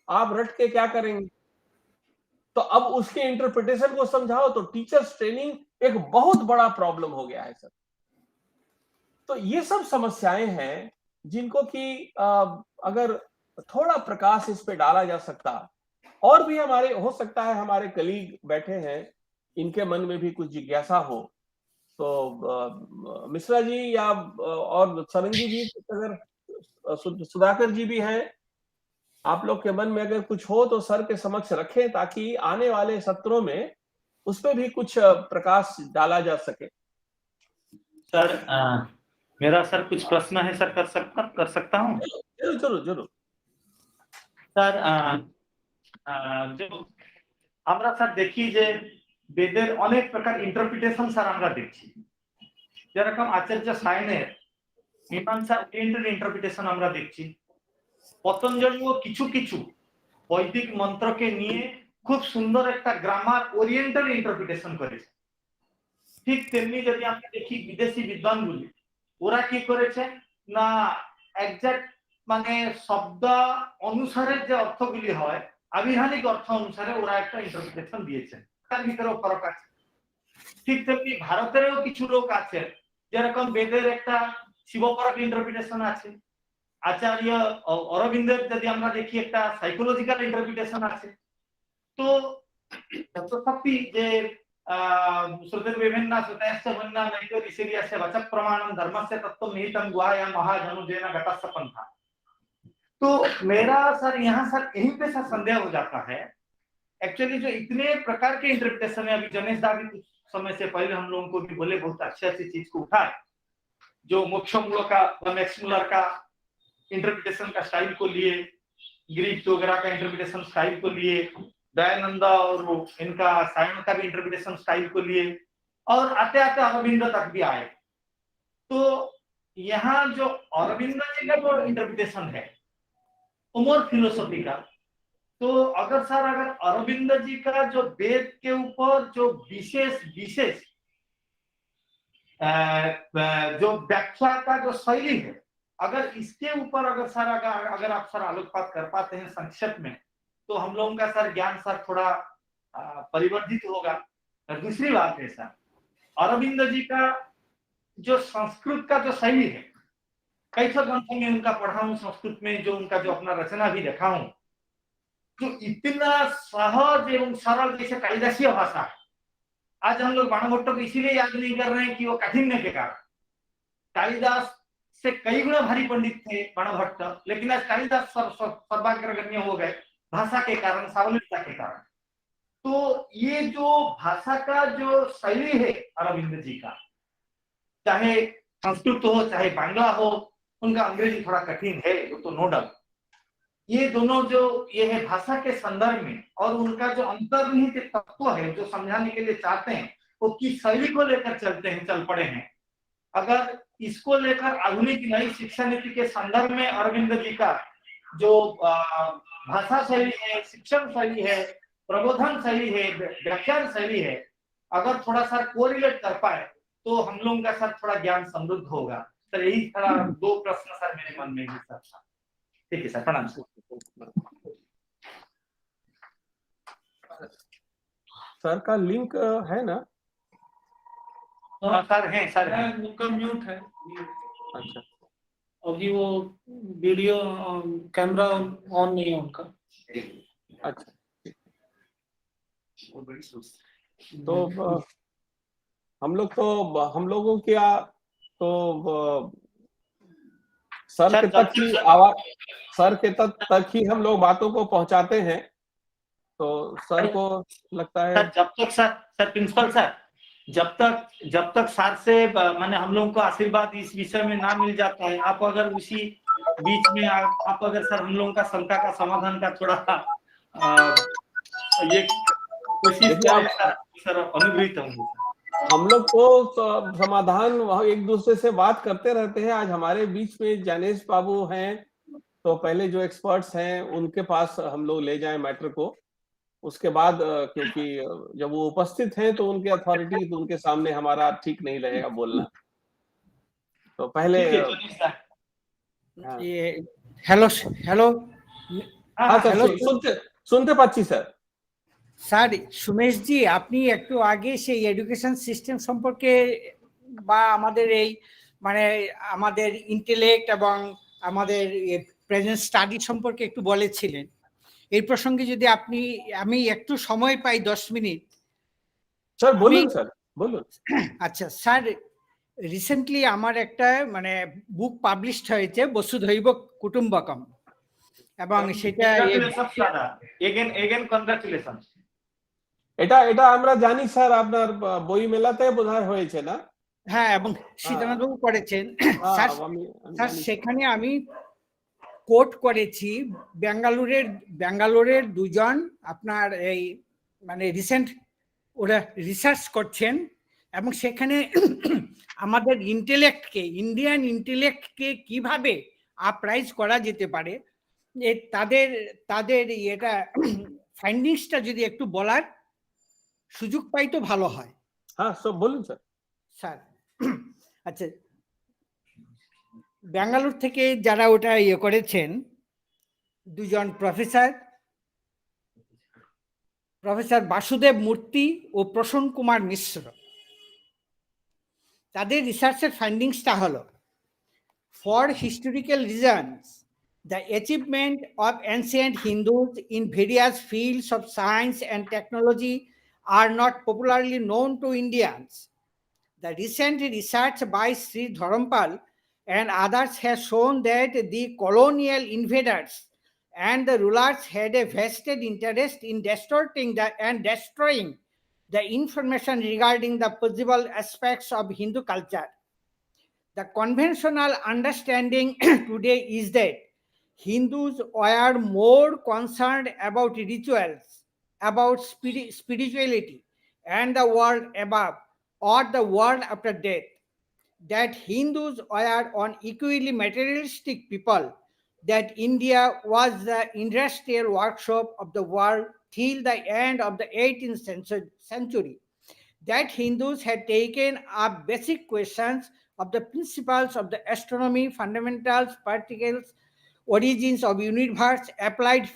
आप रट के क्या करेंगे, तो अब उसके इंटरप्रिटेशन को समझाओ, तो टीचर्स ट्रेनिंग एक बहुत बड़ा प्रॉब्लम हो गया है सर। तो ये सब समस्याएं हैं जिनको कि अगर थोड़ा प्रकाश इस पे डाला जा सकता, और भी हमारे हो सकता है हमारे कलीग बैठे हैं, इनके मन में भी कुछ जिज्ञासा हो, तो मिश्रा जी या और सरंगी जी, अगर सुधाकर जी भी हैं, आप लोग के मन में अगर कुछ हो तो सर के समक्ष रखें, ताकि आने वाले सत्रों में उस पर भी कुछ प्रकाश डाला जा सके। सर मेरा सर कुछ प्रश्न है सर, कर सकता हूँ? जरूर जरूर जरूर। স্যার আমরা স্যার দেখি যে বেদের অনেক প্রকার ইন্টারপ্রিটেশন স্যার আমরা দেখছি, যেরকম আচার্য সায়নের মীমাংসা ওরিয়েন্টেড ইন্টারপ্রিটেশন আমরা দেখছি। পতঞ্জলিও কিছু কিছু বৈদিক মন্ত্রকে নিয়ে খুব সুন্দর একটা গ্রামার ওরিয়েন্টাল ইন্টারপ্রিটেশন করেছে। ঠিক তেমনি যদি আমরা দেখি বিদেশি বিদ্বানগুলি, ওরা কি করেছে না একজ্যাক্ট মানে শব্দ অনুসারে যে অর্থগুলি হয় আবিধানিক অর্থ অনুসারে ওরা একটা ইন্টারপ্রিটেশন দিয়েছেন, তার ভিতরেও ফরক আছে। ঠিক তেমনি ভারতেরও কিছু লোক আছে, যেরকম বেদের একটা শিবপরক ইন্টারপ্রিটেশন আছে, আচার্য অরবিন্দের যদি আমরা দেখি একটা সাইকোলজিক্যাল ইন্টারপ্রিটেশন আছে। তো তথাপি যে श्रुतिर्विभिन्ना श्रुतयश्च भिन्ना नैतो ऋषिर्यस्य वचः प्रमाणं धर्मस्य तत्त्वं निहितं गुहायां महाजनुजेन गतस्य पंथा। तो मेरा सर यहाँ सर यहीं पे सर संदेह हो जाता है। एक्चुअली जो इतने प्रकार के इंटरप्रिटेशन है, अभी जनेश दा भी कुछ समय से पहले हम लोगों को भी बोले, बहुत अच्छी चीज को उठाए, जो मोक्षमूल का मैक्समुलर का इंटरप्रिटेशन का स्टाइल को लिए, ग्रीक वगैरह का इंटरप्रिटेशन स्टाइल को लिए, दयानंद और इनका सायन का भी इंटरप्रिटेशन स्टाइल को लिए, और आते आते अरविंद तक भी आए। तो यहाँ जो अरविंद जी का जो इंटरप्रिटेशन है उमर फिलोसफी का, तो अगर अरविंद जी का जो वेद के ऊपर जो विशेष जो व्याख्या का जो शैली है, अगर इसके ऊपर अगर आप सर आलोकपात कर पाते हैं संक्षेप में, तो हम लोगों का सर ज्ञान सर थोड़ा परिवर्धित होगा। और दूसरी बात है सर, अरविंद जी का जो संस्कृत का जो शैली है, कई सब ग्रंथों में उनका पढ़ा हूँ संस्कृत में, जो उनका जो अपना रचना भी देखा हूँ, जो इतना सहज एवं सरल जैसे कालिदासीय भाषा है। आज हम लोग बाणभट्ट को इसीलिए याद नहीं कर रहे हैं कि वो काठिन्य के कारण, कालिदास से कई गुना भारी पंडित थे बाणभट्ट, लेकिन आज कालिदास सर्वाग्रगण्य हो गए भाषा के कारण, सावलीलता के कारण। तो ये जो भाषा का जो शैली है अरविंद जी का, चाहे संस्कृत हो चाहे बांग्ला हो, उनका अंग्रेजी थोड़ा कठिन है तो नो डाउट, ये दोनों जो ये है भाषा के संदर्भ में, और उनका जो अंतर्निहित तत्व है जो समझाने के लिए चाहते हैं, वो किस शैली को लेकर चल पड़े हैं। अगर इसको लेकर आधुनिक नई शिक्षा नीति के संदर्भ में अरविंद जी का जो भाषा शैली है, शिक्षण शैली है, प्रबोधन शैली है, व्याख्यान शैली है, अगर थोड़ा सा कोरिलेट कर पाए तो हम लोगों का सर थोड़ा ज्ञान समृद्ध होगा। सर यही थोड़ा दो प्रश्न सर मेरे मन में भी सर। ठीक है सर, प्रणाम। सर का लिंक है ना? सर है सर, उनका म्यूट है। अच्छा, अभी वो वीडियो कैमरा ऑन नहीं है उनका। अच्छा। तो हम लोगों की तो सर के तक ही आवाज, सर के तक ही हम लोग बातों को पहुंचाते हैं। तो सर को लगता है सर जब तक सर प्रिंसिपल सर जब तक सर से माने हम लोगों को आशीर्वाद इस विषय में ना मिल जाता है, आप अगर उसी बीच में आप अगर सर हम लोगों का शंका का समाधान का थोड़ा ये कोशिश सर अनुग्रहित होंगे। हम लोग तो समाधान एक दूसरे से बात करते रहते हैं। आज हमारे बीच में जनेश बाबू हैं, तो पहले जो एक्सपर्ट्स हैं उनके पास हम लोग ले जाएं मैटर को, उसके बाद क्योंकि जब वो उपस्थित हैं तो उनके अथॉरिटी, तो उनके सामने हमारा ठीक नहीं रहेगा बोलना। तो पहले हेलो हाँ सर, শুনতে পাচ্ছি স্যার। স্যার সুমেশ জি, আপনি একটু আগে সেই এডুকেশন সিস্টেম সম্পর্কে বা আমাদের এই মানে আমাদের ইন্টেলেক্ট এবং আমাদের প্রেজেন্ট স্টাডি সম্পর্কে একটু বলেছিলেন। এই প্রসঙ্গে যদি আমি একটু সময় পাই 10 মিনিট। স্যার বলুন, স্যার বলুন। আচ্ছা স্যার, রিসেন্টলি আমার একটা মানে বুক পাবলিশড হয়েছে বসুধৈব কুটুম্বকম, এবং সেটা এগেন কনগ্রাচুলেশন। এটা এটা আমরা জানি স্যার, আপনার বই মেলাতে বোধহয় হয়েছে না? হ্যাঁ, এবং সীতানাথ বাবু করেছেন স্যার। আমি স্যার জানি। সেখানে আমি কোট করেছি ব্যাঙ্গালোরের দুজন আপনার এই মানে রিসেন্ট ওরা রিসার্চ করছেন, এবং সেখানে আমাদের ইন্ডিয়ান ইন্টেলেক্টকে কিভাবে আপরাইজ করা যেতে পারে, তাদের তাদের এটা ফাইন্ডিংসটা যদি একটু বলার সুযোগ পাই তো ভালো হয়। হ্যাঁ, সব বলুন স্যার। স্যার আচ্ছা, ব্যাঙ্গালোর থেকে যারা ওটা করেছেন, দুজন প্রফেসর বাসুদেব মূর্তি ও প্রসন্ন কুমার মিশ্র। তাদের রিসার্চের ফাইন্ডিংসটা হলো, for historical reasons the achievement of ancient Hindus in various fields of science and technology are not popularly known to Indians. The recent research by Sri Dharampal and others has shown that the colonial invaders and the rulers had a vested interest in distorting and destroying the information regarding the possible aspects of Hindu culture. The conventional understanding today is that Hindus were more concerned about rituals, about spirituality, and the world above or the world after death. That Hindus were unequally materialistic people. That India was the industrial workshop of the world till the end of the 18th century. That Hindus had taken up basic questions of the principles of the astronomy, fundamentals, particles, origins of universe, applied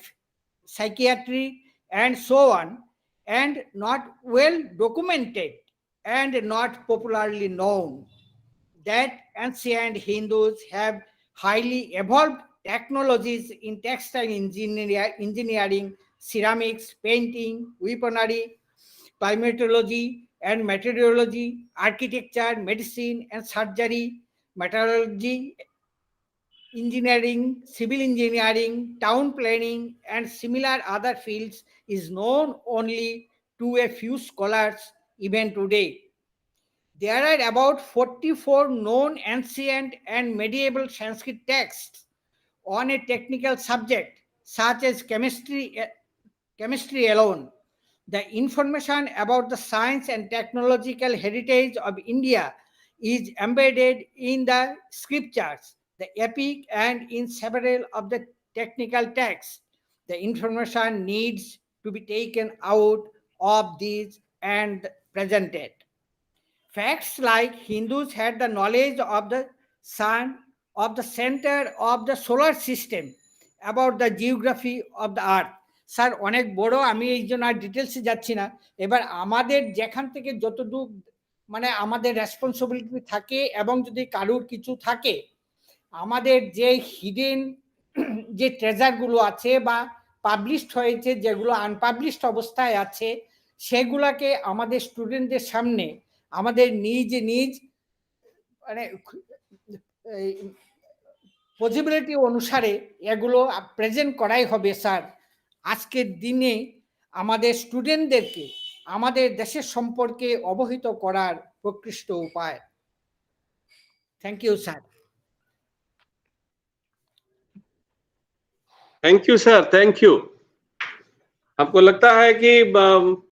psychiatry, and so on, and not well documented and not popularly known. That ancient Hindus have highly evolved technologies in textile engineering, ceramics, painting, weaponry, climatology and meteorology, architecture, medicine and surgery, metallurgy, engineering, civil engineering, town planning, and similar other fields is known only to a few scholars even today. There are about 44 known ancient and medieval Sanskrit texts on a technical subject such as chemistry alone. The information about the science and technological heritage of India is embedded in the scriptures, the epic, and in several of the technical texts. The information needs to be taken out of these and presented. Facts like Hindus had the knowledge of the sun, of the center of the solar system, about the geography of the earth. Sir অনেক বড়, আমি এই জন্য আর ডিটেলসে যাচ্ছি না। এবার আমাদের যেখান থেকে যতটুকু মানে আমাদের রেসপন্সিবিলিটি থাকে, এবং যদি কারুর কিছু থাকে, আমাদের যে হিডেন যে ট্রেজারগুলো আছে বা পাবলিশড হয়েছে, যেগুলো আনপাবলিশড অবস্থায় আছে, সেগুলাকে আমাদের স্টুডেন্টদের সামনে আমাদের নিজ মানে পসিবিলিটি অনুসারে এগুলো প্রেজেন্ট করাই হবে স্যার। আজকের দিনে আমাদের স্টুডেন্টদেরকে আমাদের দেশের সম্পর্কে অবহিত করার প্রকৃষ্ট উপায়। Thank you sir. Thank you sir, thank you. आपको लगता है कि